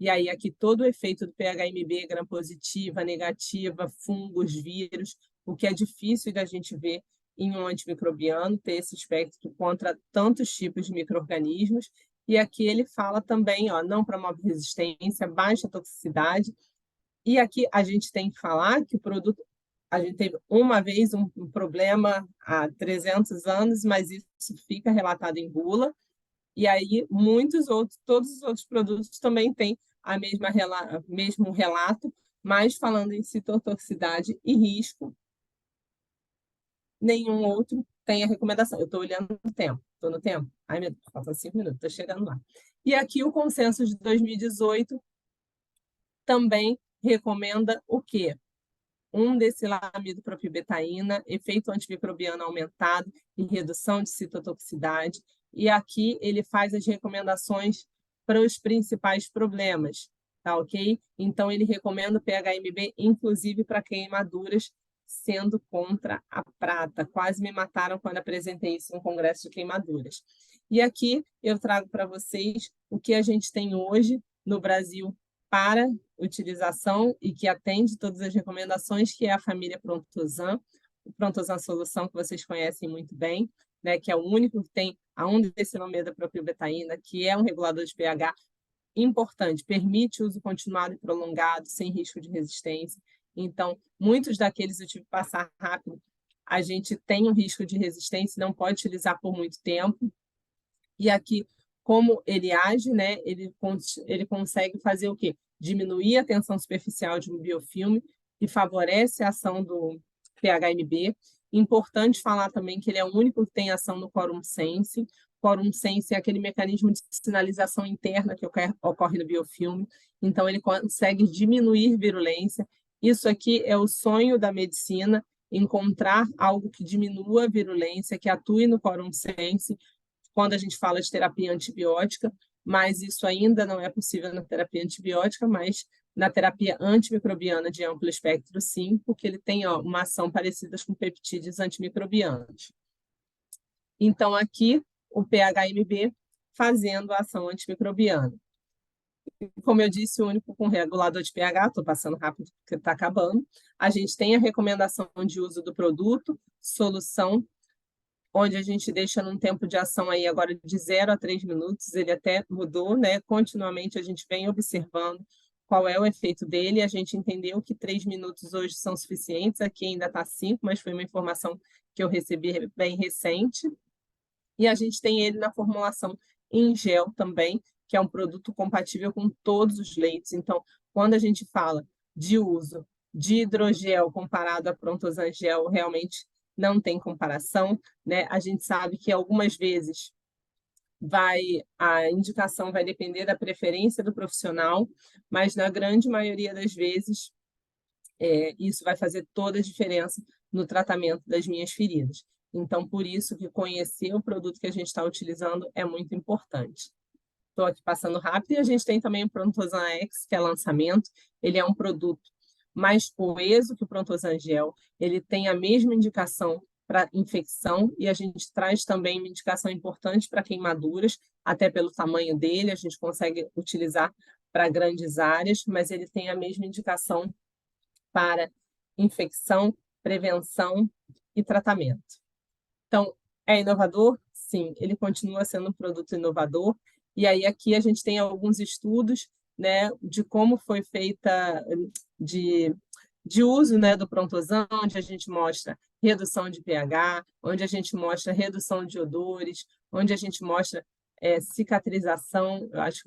e aí aqui todo o efeito do PHMB, gram-positiva, negativa, fungos, vírus, o que é difícil da gente ver em um antimicrobiano, ter esse espectro contra tantos tipos de micro-organismos. E aqui ele fala também, ó, não promove resistência, baixa toxicidade. E aqui a gente tem que falar que o produto, a gente teve uma vez um problema há 300 anos, mas isso fica relatado em bula. E aí muitos outros, todos os outros produtos também têm a mesmo relato, mas falando em citotoxicidade e risco, nenhum outro tem a recomendação. Eu estou olhando no tempo, estou no tempo. Ai, meu Deus, faltam 5 minutos, estou chegando lá. E aqui o consenso de 2018 também recomenda o quê? 1-decilamidopropilbetaína, efeito antimicrobiano aumentado e redução de citotoxicidade. E aqui ele faz as recomendações para os principais problemas, tá ok? Então, ele recomenda o PHMB, inclusive para queimaduras, sendo contra a prata. Quase me mataram quando apresentei isso no Congresso de Queimaduras. E aqui eu trago para vocês o que a gente tem hoje no Brasil para utilização e que atende todas as recomendações, que é a família Prontosan, o Prontosan Solução, que vocês conhecem muito bem, né, que é o único que tem a 1-decilamidopropilbetaína, que é um regulador de pH importante, permite uso continuado e prolongado, sem risco de resistência. Então, muitos daqueles eu tive que passar rápido, a gente tem um risco de resistência, não pode utilizar por muito tempo. E aqui, como ele age, né, ele consegue fazer o quê? Diminuir a tensão superficial de um biofilme e favorece a ação do PHMB. Importante falar também que ele é o único que tem ação no quorum sense. Quorum sense é aquele mecanismo de sinalização interna que ocorre no biofilme. Então, ele consegue diminuir virulência. Isso aqui é o sonho da medicina, encontrar algo que diminua a virulência, que atue no quorum sense, quando a gente fala de terapia antibiótica, mas isso ainda não é possível na terapia antibiótica, mas na terapia antimicrobiana de amplo espectro, sim, porque ele tem uma ação parecida com peptídeos antimicrobianos. Então, aqui, o PHMB fazendo a ação antimicrobiana. Como eu disse, o único com regulador de pH, estou passando rápido porque está acabando. A gente tem a recomendação de uso do produto, solução, onde a gente deixa num tempo de ação aí agora de 0 a 3 minutos, ele até mudou, né? Continuamente a gente vem observando qual é o efeito dele, a gente entendeu que 3 minutos hoje são suficientes, aqui ainda está 5, mas foi uma informação que eu recebi bem recente, e a gente tem ele na formulação em gel também, que é um produto compatível com todos os leites. Então, quando a gente fala de uso de hidrogel comparado a Prontosan Gel, realmente não tem comparação, né? A gente sabe que algumas vezes a indicação vai depender da preferência do profissional, mas na grande maioria das vezes isso vai fazer toda a diferença no tratamento das minhas feridas. Então, por isso que conhecer o produto que a gente está utilizando é muito importante. Estou aqui passando rápido, e a gente tem também o Prontosan X, que é lançamento. Ele é um produto mais coeso que o Prontosan Gel, ele tem a mesma indicação para infecção, e a gente traz também uma indicação importante para queimaduras, até pelo tamanho dele, a gente consegue utilizar para grandes áreas, mas ele tem a mesma indicação para infecção, prevenção e tratamento. Então, é inovador? Sim, ele continua sendo um produto inovador. E aí aqui a gente tem alguns estudos, né, de como foi feita de uso, né, do Prontosan, onde a gente mostra redução de pH, onde a gente mostra redução de odores, onde a gente mostra cicatrização, eu acho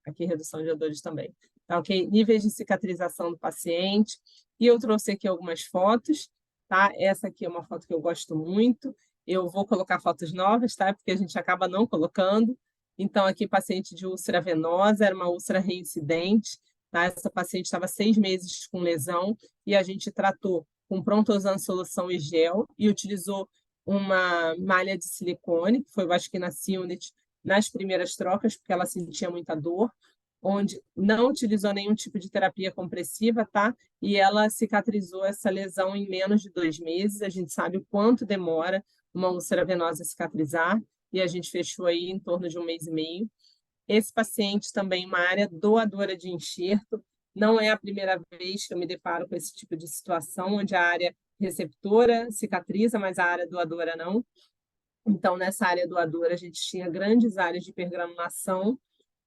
aqui redução de odores também, tá ok? Níveis de cicatrização do paciente. E eu trouxe aqui algumas fotos, tá? Essa aqui é uma foto que eu gosto muito. Eu vou colocar fotos novas, tá? Porque a gente acaba não colocando. Então, aqui, paciente de úlcera venosa, era uma úlcera reincidente, tá? Essa paciente estava 6 meses com lesão e a gente tratou com Prontosan solução e gel e utilizou uma malha de silicone, que foi o Vasquina Silnet, nas primeiras trocas, porque ela sentia muita dor, onde não utilizou nenhum tipo de terapia compressiva, tá? E ela cicatrizou essa lesão em menos de 2 meses. A gente sabe o quanto demora uma úlcera venosa cicatrizar, e a gente fechou aí em torno de 1 mês e meio. Esse paciente também, uma área doadora de enxerto, não é a primeira vez que eu me deparo com esse tipo de situação, onde a área receptora cicatriza, mas a área doadora não. Então, nessa área doadora, a gente tinha grandes áreas de hipergranulação,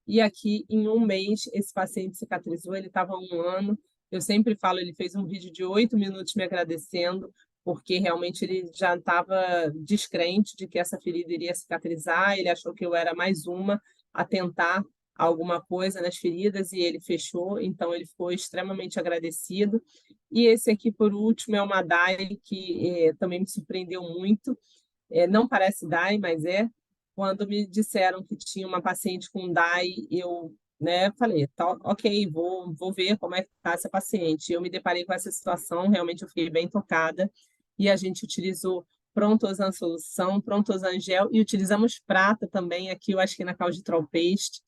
e aqui, em 1 mês, esse paciente cicatrizou, ele estava há 1 ano. Eu sempre falo, ele fez um vídeo de 8 minutos me agradecendo, porque realmente ele já estava descrente de que essa ferida iria cicatrizar, ele achou que eu era mais uma a tentar alguma coisa nas feridas, e ele fechou, então ele ficou extremamente agradecido. E esse aqui, por último, é uma DAI que também me surpreendeu muito. Não parece DAI, mas é. Quando me disseram que tinha uma paciente com DAI, eu, né, falei, tá, ok, vou ver como é que está essa paciente. Eu me deparei com essa situação, realmente eu fiquei bem tocada, e a gente utilizou Prontosan solução, Prontosan gel, e utilizamos prata também, aqui eu acho que na Calditrol Paste,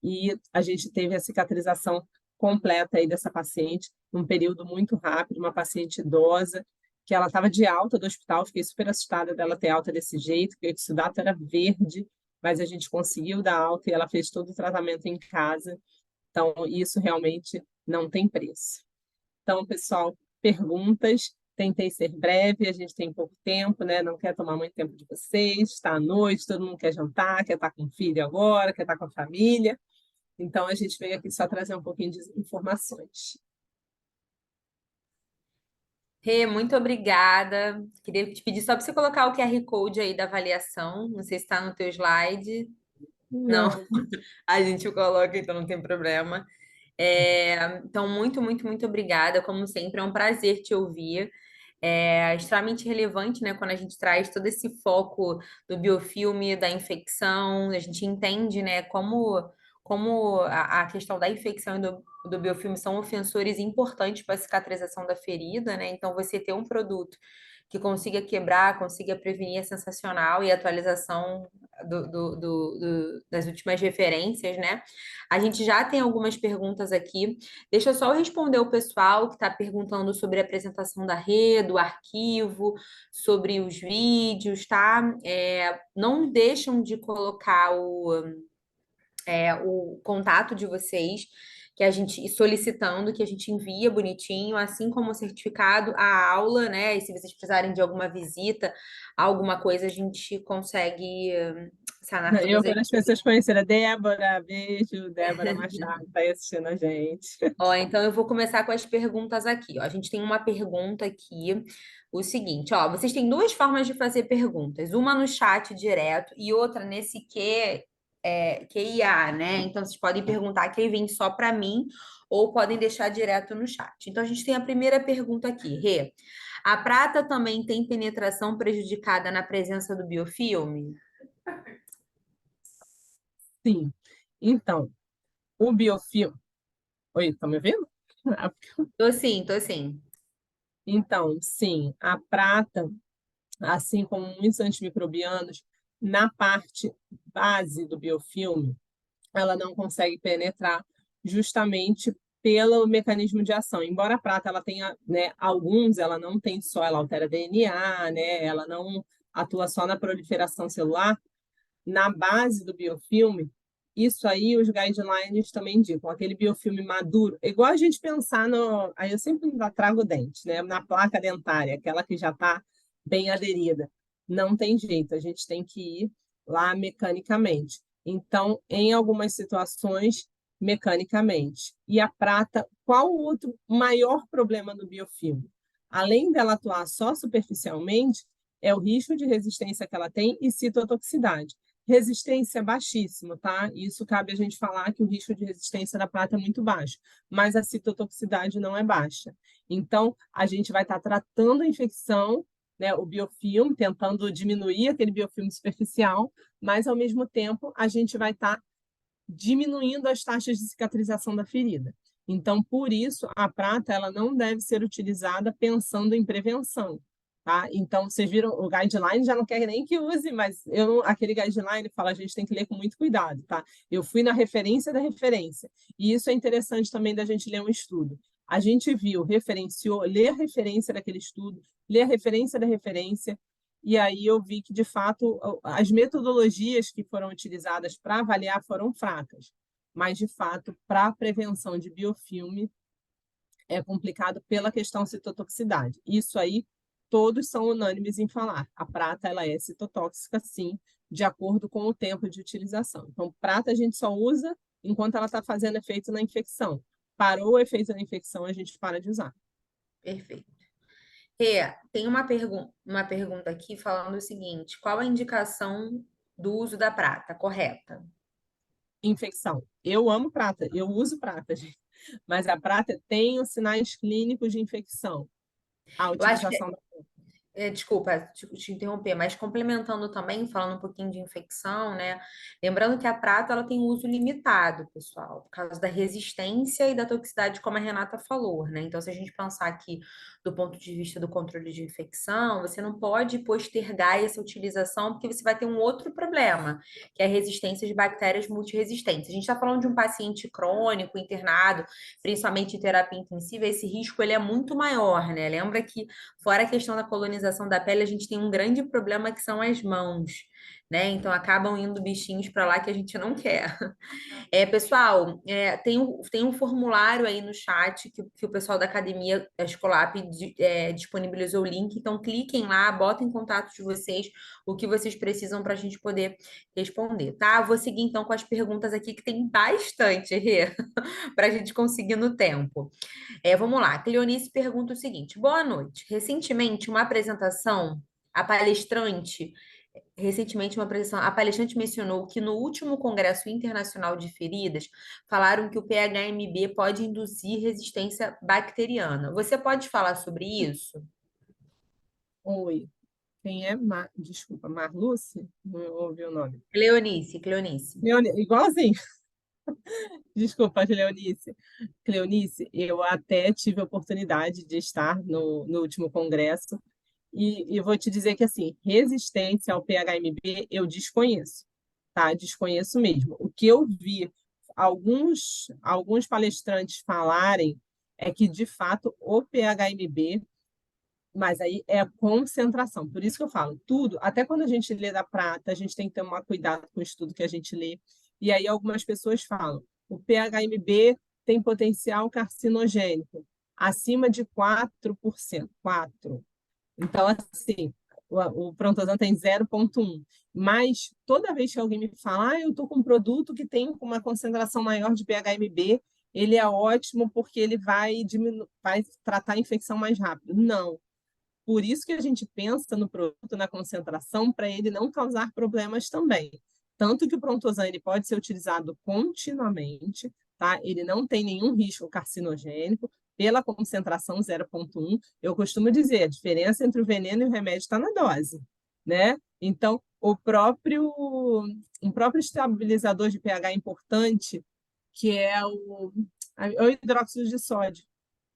e a gente teve a cicatrização completa aí dessa paciente, num período muito rápido, uma paciente idosa, que ela estava de alta do hospital, fiquei super assustada dela ter alta desse jeito, porque o exudato era verde, mas a gente conseguiu dar alta e ela fez todo o tratamento em casa. Então, isso realmente não tem preço. Então, pessoal, perguntas. Tentei ser breve, a gente tem pouco tempo, né? Não quer tomar muito tempo de vocês, está à noite, todo mundo quer jantar, quer estar com o filho agora, quer estar com a família. Então, a gente veio aqui só trazer um pouquinho de informações. Rê, muito obrigada. Queria te pedir só para você colocar o QR Code aí da avaliação. Não sei se está no teu slide. Não, Não, a gente coloca, então não tem problema. Então, muito, muito, muito obrigada. Como sempre, é um prazer te ouvir. É extremamente relevante, né, quando a gente traz todo esse foco do biofilme, da infecção, a gente entende, né, como a questão da infecção e do biofilme são ofensores importantes para a cicatrização da ferida, né? Então, você ter um produto que consiga quebrar, consiga prevenir é sensacional, e a atualização das últimas referências, né? A gente já tem algumas perguntas aqui. Deixa eu só responder o pessoal que está perguntando sobre a apresentação da rede, do arquivo, sobre os vídeos, tá? Não deixam de colocar o contato de vocês, que a gente solicitando que a gente envia bonitinho, assim como o certificado, a aula, né? E se vocês precisarem de alguma visita, alguma coisa, a gente consegue sanar Eu todas as quero as pessoas conhecerem a Débora, beijo, Débora Machado, está aí assistindo a gente. Ó, então eu vou começar com as perguntas aqui, ó. A gente tem uma pergunta aqui, o seguinte, ó, vocês têm duas formas de fazer perguntas, uma no chat direto e outra nesse QIA, né? Então vocês podem perguntar que aí vem só para mim ou podem deixar direto no chat. Então a gente tem a primeira pergunta aqui, Rê. A prata também tem penetração prejudicada na presença do biofilme? Sim. Então, o biofilme. Oi, estão me ouvindo? Tô sim. Então, sim, a prata, assim como muitos antimicrobianos, na parte base do biofilme, ela não consegue penetrar justamente pelo mecanismo de ação. Embora a prata ela tenha, né, alguns, ela não tem só, ela altera DNA, né, ela não atua só na proliferação celular, na base do biofilme, isso aí os guidelines também indicam, aquele biofilme maduro, igual a gente pensar no. Aí eu sempre trago o dente, né? Na placa dentária, aquela que já está bem aderida. Não tem jeito, a gente tem que ir lá mecanicamente. Então, em algumas situações, mecanicamente. E a prata, qual o outro maior problema do biofilme? Além dela atuar só superficialmente, é o risco de resistência que ela tem e citotoxicidade. Resistência baixíssima, tá? Isso cabe a gente falar que o risco de resistência da prata é muito baixo, mas a citotoxicidade não é baixa. Então, a gente vai estar tratando a infecção, né, o biofilme, tentando diminuir aquele biofilme superficial, mas, ao mesmo tempo, a gente vai estar diminuindo as taxas de cicatrização da ferida. Então, por isso, a prata ela não deve ser utilizada pensando em prevenção. Tá? Então, vocês viram, o guideline já não quer nem que use, mas aquele guideline fala, a gente tem que ler com muito cuidado. Tá? Eu fui na referência da referência, e isso é interessante também da gente ler um estudo. A gente viu, referenciou, lê a referência daquele estudo, lê a referência da referência, e aí eu vi que, de fato, as metodologias que foram utilizadas para avaliar foram fracas. Mas, de fato, para a prevenção de biofilme, é complicado pela questão citotoxicidade. Isso aí, todos são unânimes em falar. A prata ela é citotóxica, sim, de acordo com o tempo de utilização. Então, prata a gente só usa enquanto ela está fazendo efeito na infecção. Parou o efeito na infecção, a gente para de usar. Perfeito. Tem uma pergunta aqui falando o seguinte: qual a indicação do uso da prata correta? Infecção. Eu amo prata, eu uso prata, gente. Mas a prata tem os sinais clínicos de infecção. A Eu acho que utilização da desculpa te interromper, mas complementando também, falando um pouquinho de infecção, né? Lembrando que a prata ela tem uso limitado, pessoal, por causa da resistência e da toxicidade, como a Renata falou, né? Então, se a gente pensar aqui do ponto de vista do controle de infecção, você não pode postergar essa utilização, porque você vai ter um outro problema, que é a resistência de bactérias multiresistentes. A gente está falando de um paciente crônico, internado, principalmente em terapia intensiva, esse risco ele é muito maior, né? Lembra que fora a questão da colonização da pele, a gente tem um grande problema que são as mãos, né? Então acabam indo bichinhos para lá que a gente não quer. Pessoal, tem um formulário aí no chat que o pessoal da Academia Escolap disponibilizou o link, então cliquem lá, botem em contato de vocês o que vocês precisam para a gente poder responder, tá? Vou seguir então com as perguntas aqui, que tem bastante, Rê, para a gente conseguir no tempo. Vamos lá, Cleonice pergunta o seguinte: boa noite. A palestrante mencionou que no último Congresso Internacional de Feridas falaram que o PHMB pode induzir resistência bacteriana. Você pode falar sobre isso? Oi. Quem é? Desculpa, Marluce? Não ouvi o nome. Cleonice. Igualzinho. Desculpa, Cleonice. Cleonice, eu até tive a oportunidade de estar no último congresso e vou te dizer que, assim, resistência ao PHMB eu desconheço, tá? Desconheço mesmo. O que eu vi alguns palestrantes falarem é que, de fato, o PHMB, mas aí é a concentração. Por isso que eu falo, tudo, até quando a gente lê da prata, a gente tem que tomar cuidado com o estudo que a gente lê. E aí algumas pessoas falam, o PHMB tem potencial carcinogênico, acima de 4%. 4. Então, assim, o Prontosan tem 0,1. Mas toda vez que alguém me fala, eu estou com um produto que tem uma concentração maior de PHMB, ele é ótimo porque ele vai tratar a infecção mais rápido. Não. Por isso que a gente pensa no produto, na concentração, para ele não causar problemas também. Tanto que o Prontosan ele pode ser utilizado continuamente, tá? Ele não tem nenhum risco carcinogênico, pela concentração 0,1. Eu costumo dizer, a diferença entre o veneno e o remédio está na dose, né? Então, um próprio estabilizador de pH importante, que é o hidróxido de sódio.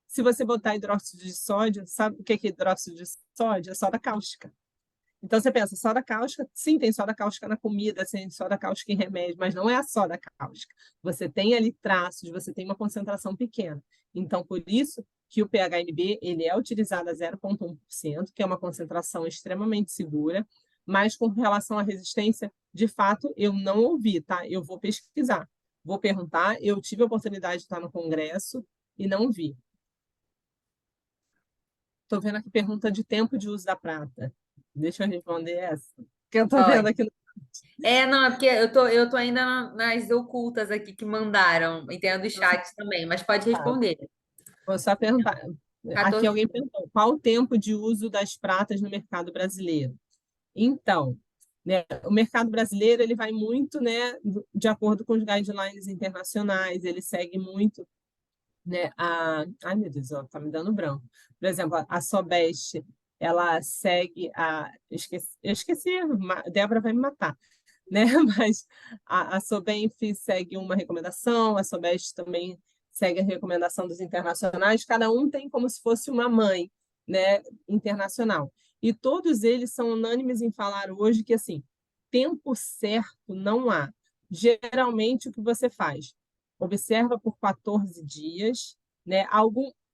Se você botar hidróxido de sódio, sabe o que é hidróxido de sódio? É soda cáustica. Então você pensa, soda cáustica, sim, tem soda cáustica na comida, tem soda cáustica em remédio, mas não é a soda cáustica. Você tem ali traços, você tem uma concentração pequena. Então, por isso que o PHNB ele é utilizado a 0,1%, que é uma concentração extremamente segura, mas com relação à resistência, de fato, eu não ouvi, tá? Eu vou pesquisar, vou perguntar, eu tive a oportunidade de estar no congresso e não vi. Estou vendo aqui pergunta de tempo de uso da prata. Deixa eu responder essa. Que eu estou vendo Pode. aqui. Não, é porque eu tô ainda nas ocultas aqui que mandaram, e tem a do chat também, mas pode responder. Vou só perguntar. Aqui 14. alguém perguntou: qual o tempo de uso das pratas no mercado brasileiro? Então, né, o mercado brasileiro ele vai muito, né, de acordo com os guidelines internacionais, ele segue muito, né, ai meu Deus, está me dando branco. Por exemplo, a Sobest, ela segue eu esqueci, Débora vai me matar, né? Mas a Sobenf segue uma recomendação, a Sobest também segue a recomendação dos internacionais, cada um tem como se fosse uma mãe, né, internacional. E todos eles são unânimes em falar hoje que, assim, tempo certo não há. Geralmente, o que você faz? Observa por 14 dias, né?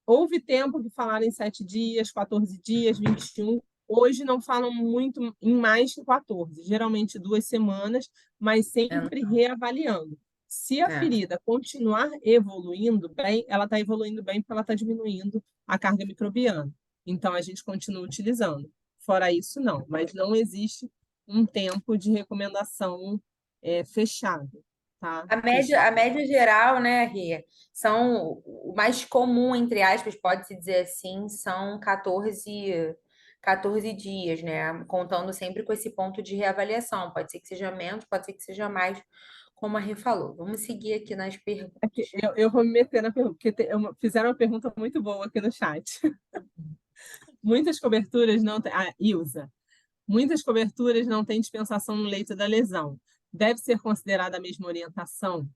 Houve tempo que falaram em 7 dias, 14 dias, 21. Hoje não falam muito em mais que 14, geralmente 2 semanas, mas sempre reavaliando. Se a É. ferida continuar evoluindo bem, ela está evoluindo bem porque ela está diminuindo a carga microbiana. Então, a gente continua utilizando. Fora isso, não. Mas não existe um tempo de recomendação fechado. Tá? A média geral, né, Rê, são o mais comum, entre aspas, pode-se dizer assim, são 14 dias, né? Contando sempre com esse ponto de reavaliação. Pode ser que seja menos, pode ser que seja mais, como a Rê falou. Vamos seguir aqui nas perguntas. Eu vou me meter na pergunta, porque fizeram uma pergunta muito boa aqui no chat. Muitas coberturas não têm. Ilza. Muitas coberturas não têm dispensação no leito da lesão. Deve ser considerada a mesma orientação?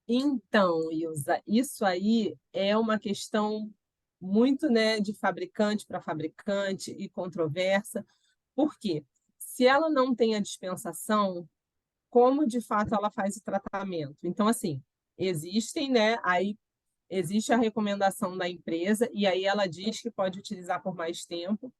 Então, Ilza, isso aí é uma questão muito, né, de fabricante para fabricante e controversa. Por quê? Se ela não tem a dispensação, como de fato ela faz o tratamento? Então, assim, existem, né? Aí existe a recomendação da empresa, e aí ela diz que pode utilizar por mais tempo,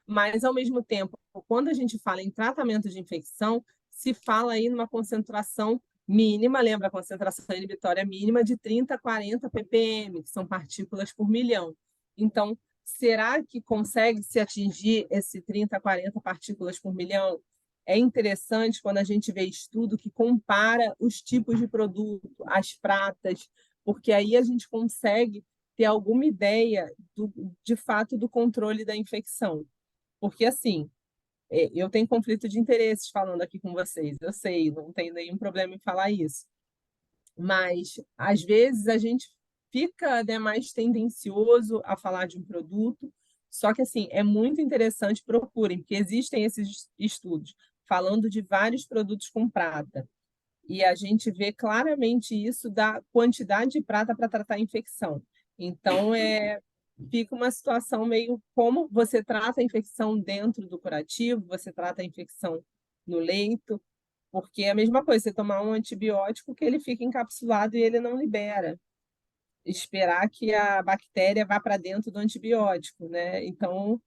mas, ao mesmo tempo, quando a gente fala em tratamento de infecção, se fala aí numa concentração mínima, lembra a concentração inibitória mínima de 30 a 40 ppm, que são partículas por milhão. Então, será que consegue se atingir esse 30 a 40 partículas por milhão? É interessante quando a gente vê estudo que compara os tipos de produto, as pratas, porque aí a gente consegue ter alguma ideia, de fato, do controle da infecção. Porque, assim, eu tenho conflito de interesses falando aqui com vocês, eu sei, não tenho nenhum problema em falar isso. Mas, às vezes, a gente fica, né, mais tendencioso a falar de um produto, só que, assim, é muito interessante, procurem, porque existem esses estudos falando de vários produtos com prata. E a gente vê claramente isso da quantidade de prata para tratar a infecção. Então, fica uma situação meio como você trata a infecção dentro do curativo, você trata a infecção no leito, porque é a mesma coisa, você tomar um antibiótico que ele fica encapsulado e ele não libera. Esperar que a bactéria vá para dentro do antibiótico, né? Então,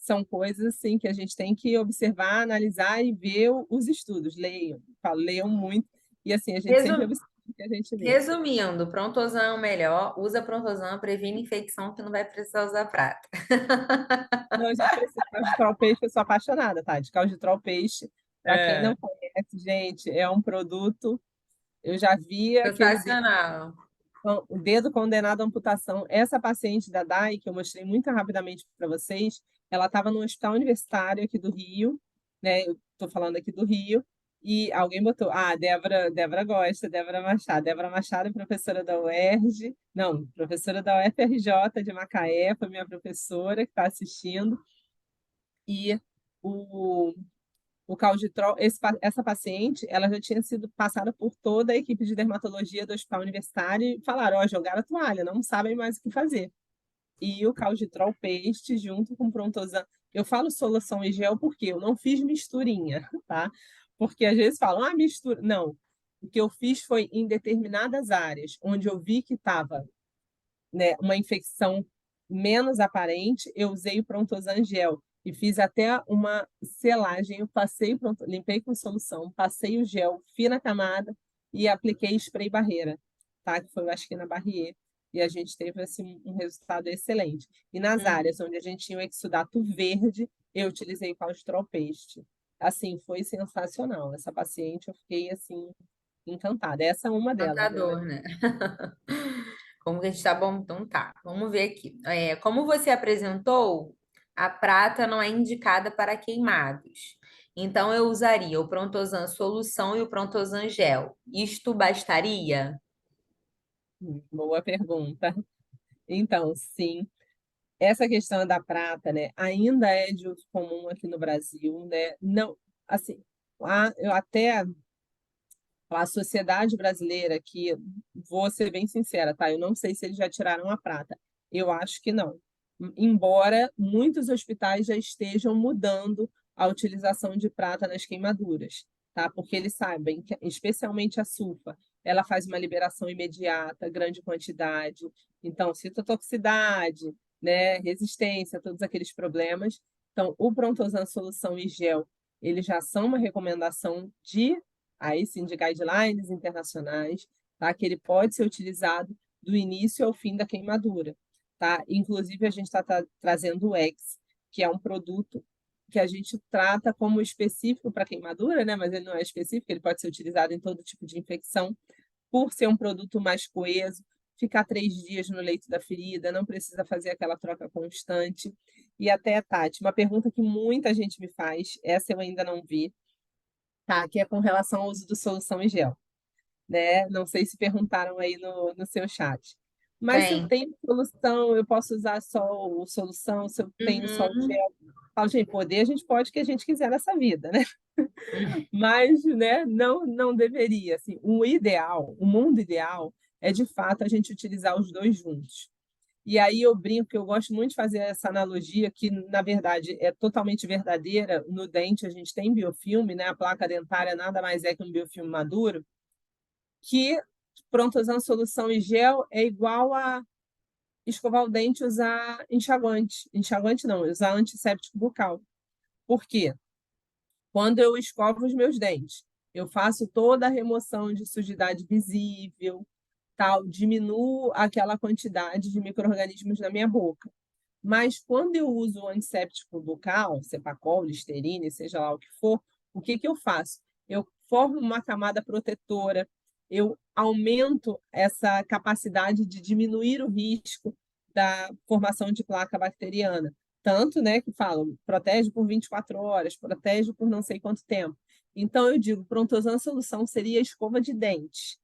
são coisas assim que a gente tem que observar, analisar e ver os estudos. Leiam, falo, leiam muito. E assim, a gente sempre Resum- observa o que a gente lê. Resumindo, Prontosan é o melhor, usa Prontosan, previne infecção que não vai precisar usar prata. Não, a gente precisa de calditrol peixe, eu sou apaixonada, tá? De calditrol peixe. Para quem não É, conhece, gente, é um produto. Eu já vi aquele sensacional. o dedo condenado à amputação. Essa paciente da DAI, que eu mostrei muito rapidamente para vocês, ela estava no hospital universitário aqui do Rio, né? Eu estou falando aqui do Rio, e alguém botou, Débora gosta, Débora Machado. Débora Machado é professora da UERJ, não, professora da UFRJ de Macaé, foi minha professora que está assistindo, e o, o Calditrol, essa paciente, ela já tinha sido passada por toda a equipe de dermatologia do Hospital Universitário e falaram, ó, jogaram a toalha, não sabem mais o que fazer. E o Calditrol Paste junto com o Prontosan. Eu falo solução e gel porque eu não fiz misturinha, tá? Porque às vezes falam, mistura. Não. O que eu fiz foi em determinadas áreas, onde eu vi que estava, né, uma infecção menos aparente, eu usei o Prontosan gel e fiz até uma selagem. Eu passei, limpei com solução, passei o gel, fina camada e apliquei spray barreira, tá? Que foi, eu acho que na Barrier. E a gente teve assim, um resultado excelente. E nas áreas onde a gente tinha o exudato verde, eu utilizei o Calcitrol Paste. Assim, foi sensacional. Essa paciente, eu fiquei assim, encantada. Essa é uma delas, né? Encantador, né? Como que a gente tá bom? Então tá, vamos ver aqui. Como você apresentou, a prata não é indicada para queimados. Então eu usaria o Prontosan solução e o Prontosan gel. Isto bastaria? Boa pergunta. Então, sim, essa questão da prata, né, ainda é de uso comum aqui no Brasil, né? Não, assim, eu até a sociedade brasileira que vou ser bem sincera, tá? Eu não sei se eles já tiraram a prata. Eu acho que não. Embora muitos hospitais já estejam mudando a utilização de prata nas queimaduras, tá? Porque eles sabem que, especialmente a sulfa, ela faz uma liberação imediata, grande quantidade. Então, citotoxicidade, né, resistência, todos aqueles problemas. Então, o Prontosan solução e gel, eles já são uma recomendação de aí sim de guidelines internacionais, tá? Que ele pode ser utilizado do início ao fim da queimadura, tá? Inclusive, a gente está trazendo o X, que é um produto que a gente trata como específico para queimadura, né? Mas ele não é específico, ele pode ser utilizado em todo tipo de infecção, por ser um produto mais coeso, ficar 3 dias no leito da ferida, não precisa fazer aquela troca constante. E até, Tati, uma pergunta que muita gente me faz, essa eu ainda não vi, tá? Que é com relação ao uso do solução e gel, né? Não sei se perguntaram aí no seu chat. Mas se eu Tem. tenho solução, eu posso usar só o solução, se eu tenho só o Uhum. gel. Falo, gente, poder a gente pode o que a gente quiser nessa vida, né? Mas, né, não deveria. Assim, o ideal, o mundo ideal, é de fato a gente utilizar os dois juntos. E aí eu brinco que eu gosto muito de fazer essa analogia, que na verdade é totalmente verdadeira. No dente a gente tem biofilme, né? A placa dentária nada mais é que um biofilme maduro, que pronto, usando solução e gel é igual a escovar o dente e usar enxaguante. Enxaguante não, usar antisséptico bucal. Por quê? Quando eu escovo os meus dentes, eu faço toda a remoção de sujidade visível, tal, diminuo aquela quantidade de micro-organismos na minha boca. Mas quando eu uso o antisséptico bucal, Cepacol, Listerine, seja lá o que for, o que que eu faço? Eu formo uma camada protetora, eu aumento essa capacidade de diminuir o risco da formação de placa bacteriana. Tanto, né, que falam, protege por 24 horas, protege por não sei quanto tempo. Então, eu digo, Prontosan solução seria a escova de dentes,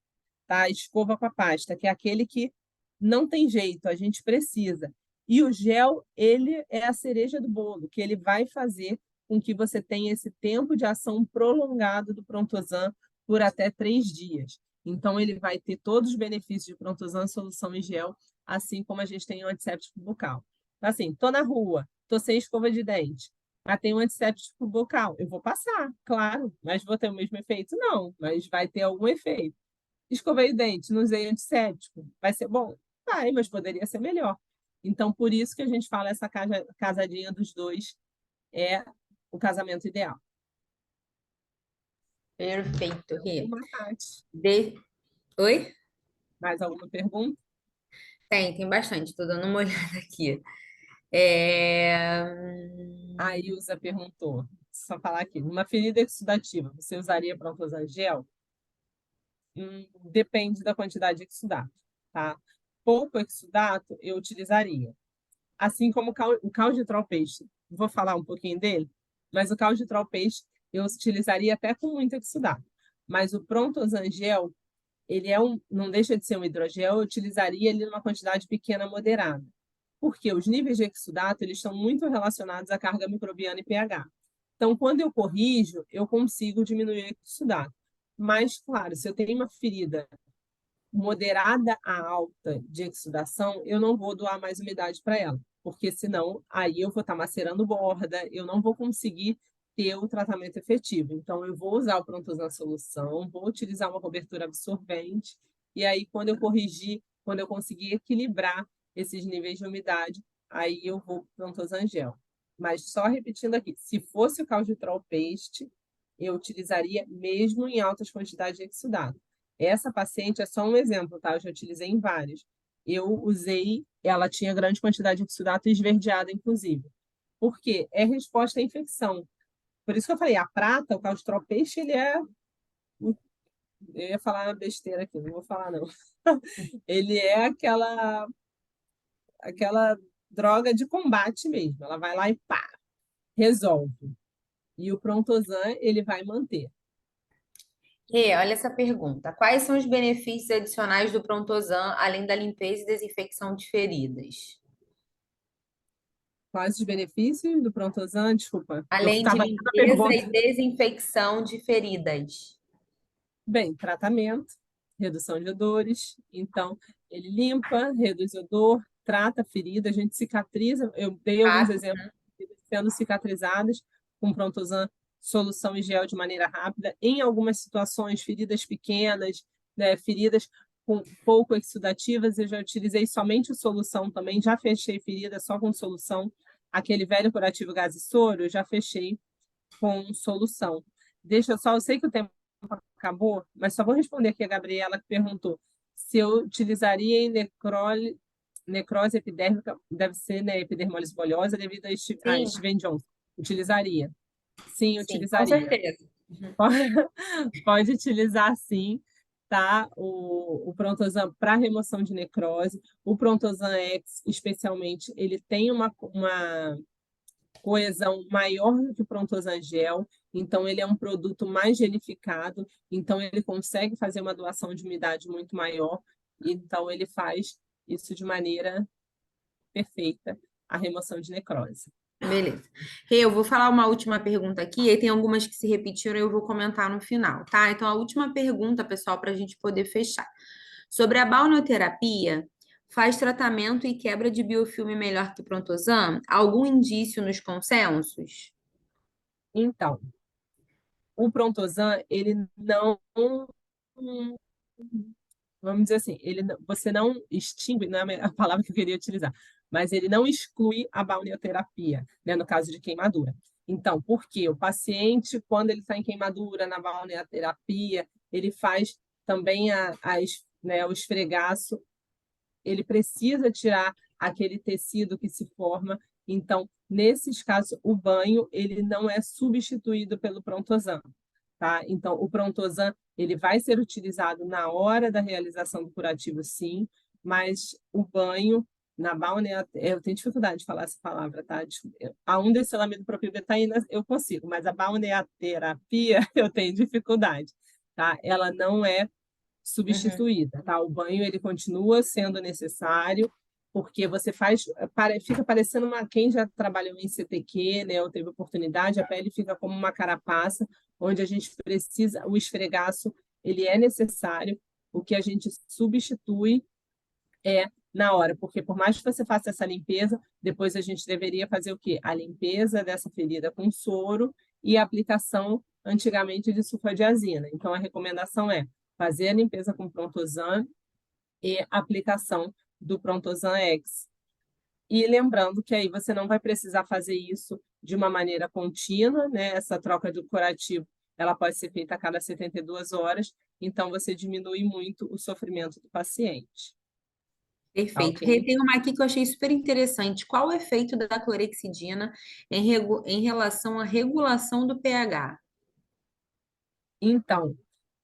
tá? Escova com a pasta, que é aquele que não tem jeito, a gente precisa. E o gel, ele é a cereja do bolo, que ele vai fazer com que você tenha esse tempo de ação prolongado do Prontosan por até 3 dias. Então, ele vai ter todos os benefícios de Prontosan, solução e gel, assim como a gente tem o antisséptico bucal. Então, assim, tô na rua, tô sem escova de dente, mas tem um antisséptico bucal. Eu vou passar, claro, mas vou ter o mesmo efeito? Não, mas vai ter algum efeito. Escovei o dente, não usei antisséptico. Vai ser bom? Vai, mas poderia ser melhor. Então, por isso que a gente fala essa casadinha dos dois é o casamento ideal. Perfeito, Rê. Uma Tati. Oi? Mais alguma pergunta? Tem bastante, estou dando uma olhada aqui. É... A Ilza perguntou, só falar aqui, numa ferida exudativa, você usaria Prontosan gel? Depende da quantidade de exudato, tá? Pouco exudato eu utilizaria. Assim como o calditrol peixe. Vou falar um pouquinho dele, mas o calditrol peixe eu utilizaria até com muito exudato. Mas o Prontosan gel, ele não deixa de ser um hidrogel, eu utilizaria ele numa quantidade pequena moderada. Porque os níveis de exudato, eles estão muito relacionados à carga microbiana e pH. Então, quando eu corrijo, eu consigo diminuir o exudato. Mas, claro, se eu tenho uma ferida moderada a alta de exudação, eu não vou doar mais umidade para ela, porque senão aí eu vou estar macerando borda, eu não vou conseguir ter o tratamento efetivo. Então, eu vou usar o Prontosan solução, vou utilizar uma cobertura absorvente, e aí quando eu corrigir, quando eu conseguir equilibrar esses níveis de umidade, aí eu vou para o Prontosan gel. Mas só repetindo aqui, se fosse o calditrol paste, eu utilizaria mesmo em altas quantidades de exudato. Essa paciente é só um exemplo, tá? Eu já utilizei em vários. Eu usei, ela tinha grande quantidade de exudato esverdeada, inclusive. Por quê? É resposta à infecção. Por isso que eu falei, a prata, o calcitrol peixe, ele é... Eu ia falar uma besteira aqui, não vou falar não. Ele é aquela droga de combate mesmo. Ela vai lá e pá, resolve. E o Prontosan, ele vai manter. Rê, olha essa pergunta. Quais são os benefícios adicionais do Prontosan, além da limpeza e desinfecção de feridas? Quais os benefícios do Prontosan? Desculpa, eu Além de estava lendo a limpeza pergunta. e desinfecção de feridas. Bem, tratamento, redução de odores. Então, ele limpa, reduz odor, trata a ferida, a gente cicatriza. Eu dei alguns Ah, exemplos de feridas sendo cicatrizadas com Prontosan solução e gel de maneira rápida. Em algumas situações, feridas pequenas, né, feridas com pouco exudativas, eu já utilizei somente solução também, já fechei ferida só com solução. Aquele velho curativo gás e soro, eu já fechei com solução. Deixa eu só, eu sei que o tempo acabou, mas só vou responder aqui a Gabriela que perguntou se eu utilizaria em necrose epidérmica, deve ser, né, epidermólise bolhosa devido a sim, Steven Johnson. Utilizaria? Sim, sim, com utilizaria. certeza. Uhum. Pode utilizar sim, tá? O Prontosan para remoção de necrose. O Prontosan X, especialmente, ele tem uma coesão maior do que o Prontosan gel, então ele é um produto mais gelificado, então ele consegue fazer uma doação de umidade muito maior, então ele faz isso de maneira perfeita, a remoção de necrose. Beleza. Rê, eu vou falar uma última pergunta aqui, e tem algumas que se repetiram, eu vou comentar no final, tá? Então, a última pergunta, pessoal, para a gente poder fechar. Sobre a balneoterapia, faz tratamento e quebra de biofilme melhor que Prontosan? Algum indício nos consensos? Então, o Prontosan, ele não, vamos dizer assim, você não extingue, não é a palavra que eu queria utilizar, mas ele não exclui a balneoterapia, né, no caso de queimadura. Então, por quê? O paciente, quando ele está em queimadura, na balneoterapia, ele faz também né, o esfregaço, ele precisa tirar aquele tecido que se forma. Então, nesses casos, o banho ele não é substituído pelo Prontosan. Tá? Então, o Prontosan ele vai ser utilizado na hora da realização do curativo, sim, mas o banho na balneoterapia, eu tenho dificuldade de falar essa palavra, tá? A undecilamido propilbetaína eu consigo, mas a balneoterapia eu tenho dificuldade, tá? Ela não é Uhum. substituída, tá? O banho ele continua sendo necessário, porque você faz, fica parecendo quem já trabalhou em CTQ, né, ou teve oportunidade, a pele fica como uma carapaça, onde a gente precisa, o esfregaço, ele é necessário, o que a gente substitui é na hora, porque por mais que você faça essa limpeza, depois a gente deveria fazer o quê? A limpeza dessa ferida com soro e a aplicação, antigamente, de sulfadiazina. Então, a recomendação é fazer a limpeza com Prontosan e aplicação do Prontosan X. E lembrando que aí você não vai precisar fazer isso de uma maneira contínua, né? Essa troca do curativo, ela pode ser feita a cada 72 horas, então você diminui muito o sofrimento do paciente, tá Perfeito. ok? Tem uma aqui que eu achei super interessante. Qual o efeito da clorexidina em relação à regulação do pH? Então,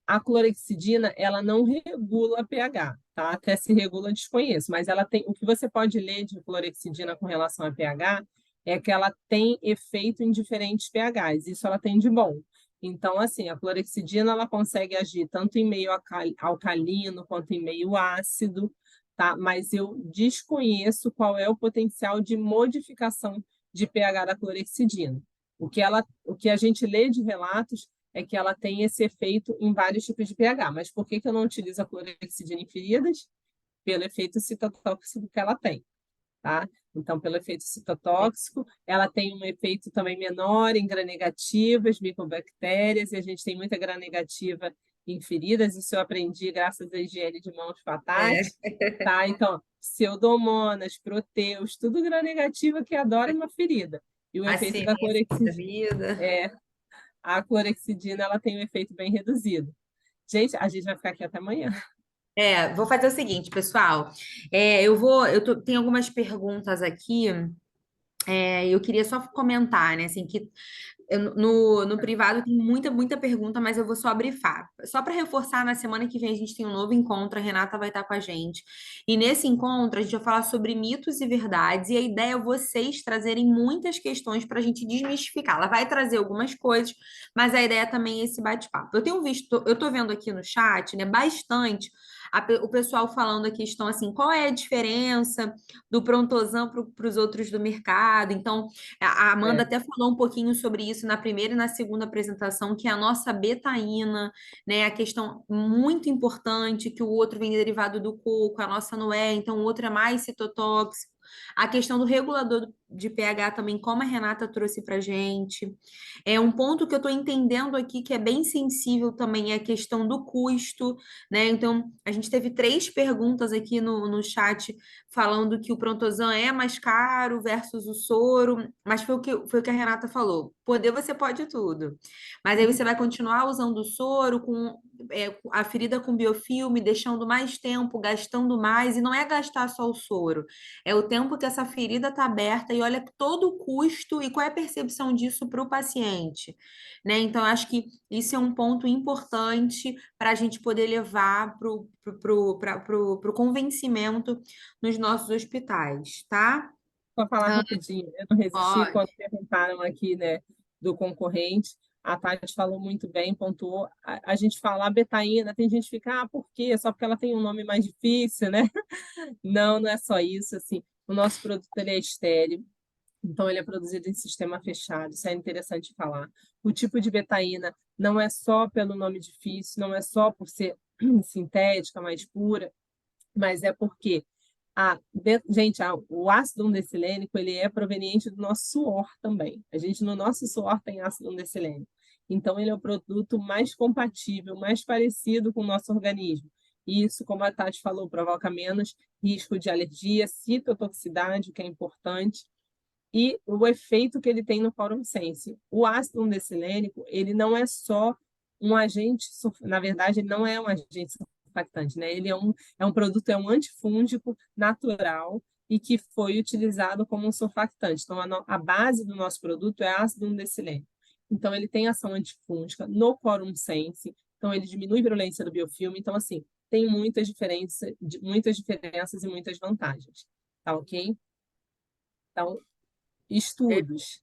a clorexidina, ela não regula pH, tá? Até se regula, eu desconheço, mas ela tem, o que você pode ler de clorexidina com relação a pH é que ela tem efeito em diferentes pHs, isso ela tem de bom. Então, assim, a clorexidina, ela consegue agir tanto em meio alcalino quanto em meio ácido, tá? Mas eu desconheço qual é o potencial de modificação de pH da clorexidina. O que a gente lê de relatos é que ela tem esse efeito em vários tipos de pH. Mas por que eu não utilizo a clorexidina em feridas? Pelo efeito citotóxico que ela tem, tá? Então, pelo efeito citotóxico, ela tem um efeito também menor em gram-negativas, micobactérias, e a gente tem muita gram-negativa em feridas, isso eu aprendi graças à higiene de mãos fatais, tá? Então, pseudomonas, proteus, tudo gram-negativa que adora uma ferida. E o A efeito da ciência da clorexidina vida. a clorexidina ela tem um efeito bem reduzido. Gente, a gente vai ficar aqui até amanhã. Vou fazer o seguinte, pessoal. Tem algumas perguntas aqui. Eu queria só comentar, né, assim, que no privado tem muita pergunta, mas eu vou só brifar. Só para reforçar, na semana que vem a gente tem um novo encontro, a Renata vai estar com a gente. E nesse encontro a gente vai falar sobre mitos e verdades, e a ideia é vocês trazerem muitas questões para a gente desmistificar. Ela vai trazer algumas coisas, mas a ideia também é esse bate-papo. Eu estou vendo aqui no chat, né, bastante o pessoal falando a questão assim, qual é a diferença do Prontosan para os outros do mercado? Então, a Amanda É, até falou um pouquinho sobre isso na primeira e na segunda apresentação, que é a nossa betaína, né? A questão muito importante, que o outro vem derivado do coco, a nossa não é, então o outro é mais citotóxico. A questão do regulador de pH também, como a Renata trouxe para gente. É um ponto que eu estou entendendo aqui que é bem sensível também, é a questão do custo, né? Então, a gente teve 3 perguntas aqui no chat falando que o Prontosan é mais caro versus o soro, mas foi o que a Renata falou. Poder você pode tudo. Mas aí você vai continuar usando o soro com a ferida com biofilme, deixando mais tempo, gastando mais, e não é gastar só o soro, é o tempo que essa ferida está aberta e olha todo o custo e qual é a percepção disso para o paciente, né? Então, acho que isso é um ponto importante para a gente poder levar para o convencimento nos nossos hospitais, tá? só falar Ah, rapidinho, eu não resisti pode. quando perguntaram aqui, né, do concorrente. A Tati falou muito bem, pontuou. A gente fala a betaína, tem gente que fica, por quê? Só porque ela tem um nome mais difícil, né? Não, não é só isso, assim. O nosso produto ele é estéril, então ele é produzido em sistema fechado, isso é interessante falar. O tipo de betaína não é só pelo nome difícil, não é só por ser sintética, mais pura, mas é porque gente, o ácido undecilênico ele é proveniente do nosso suor também. A gente no nosso suor tem ácido undecilênico. Então ele é o produto mais compatível, mais parecido com o nosso organismo. E isso, como a Tati falou, provoca menos risco de alergia, citotoxicidade, o que é importante, e o efeito que ele tem no Quorum Sense. O ácido undecilênico, ele não é só um agente, na verdade, ele não é um agente surfactante, né? Ele é um produto, é um antifúngico natural e que foi utilizado como um surfactante. Então, a base do nosso produto é ácido undecilênico. Então, ele tem ação antifúngica no Quorum Sense, então ele diminui a virulência do biofilme. Então, assim, tem muitas diferenças e muitas vantagens. Tá ok? Então, estudos.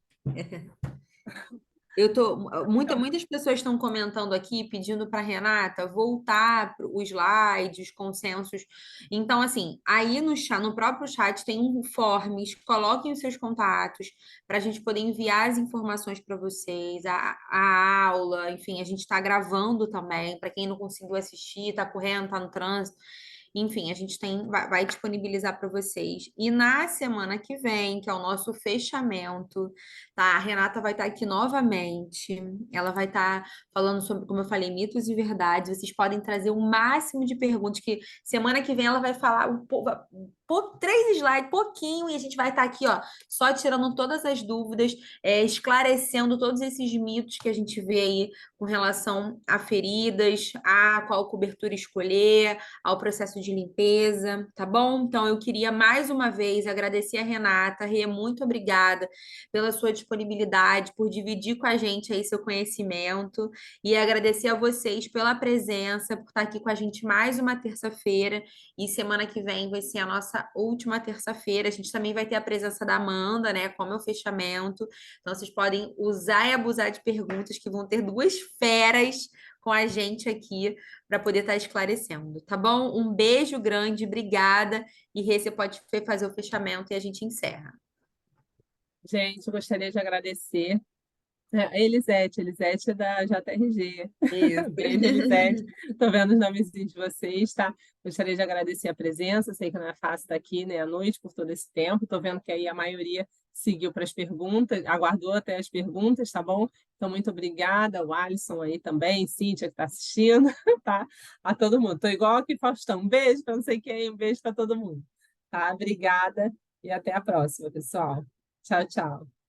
Muitas pessoas estão comentando aqui, pedindo para a Renata voltar os slides, consensos. Então, assim, aí no próprio chat tem um forms, coloquem os seus contatos para a gente poder enviar as informações para vocês, a aula, enfim, a gente está gravando também, para quem não conseguiu assistir, está correndo, está no trânsito. Enfim, a gente vai disponibilizar para vocês. E na semana que vem, que é o nosso fechamento, tá? A Renata vai estar aqui novamente. Ela vai estar falando sobre, como eu falei, mitos e verdades. Vocês podem trazer o máximo de perguntas, que semana que vem ela vai falar três slides, pouquinho, e a gente vai estar aqui, ó, só tirando todas as dúvidas, esclarecendo todos esses mitos que a gente vê aí com relação a feridas, a qual cobertura escolher, ao processo de limpeza, tá bom? Então, eu queria mais uma vez agradecer a Renata. Rê, muito obrigada pela sua disponibilidade, por dividir com a gente aí seu conhecimento, e agradecer a vocês pela presença, por estar aqui com a gente mais uma terça-feira. E semana que vem vai ser a nossa última terça-feira. A gente também vai ter a presença da Amanda, né? Como é o fechamento. Então, vocês podem usar e abusar de perguntas, que vão ter duas feras com a gente aqui para poder estar esclarecendo, tá bom? Um beijo grande, obrigada. E Rê, você pode fazer o fechamento e a gente encerra. Gente, eu gostaria de agradecer a Elisete é da JRG. Isso. Beijo, Elisete. Estou vendo os nomezinhos de vocês, tá? Gostaria de agradecer a presença. Sei que não é fácil estar aqui, né, à noite, por todo esse tempo. Estou vendo que aí a maioria seguiu para as perguntas, aguardou até as perguntas, tá bom? Então, muito obrigada. O Alisson aí também, Cíntia, que está assistindo, tá? A todo mundo. Estou igual aqui, Faustão. Um beijo para não sei quem, um beijo para todo mundo. Tá? Obrigada e até a próxima, pessoal. Tchau, tchau.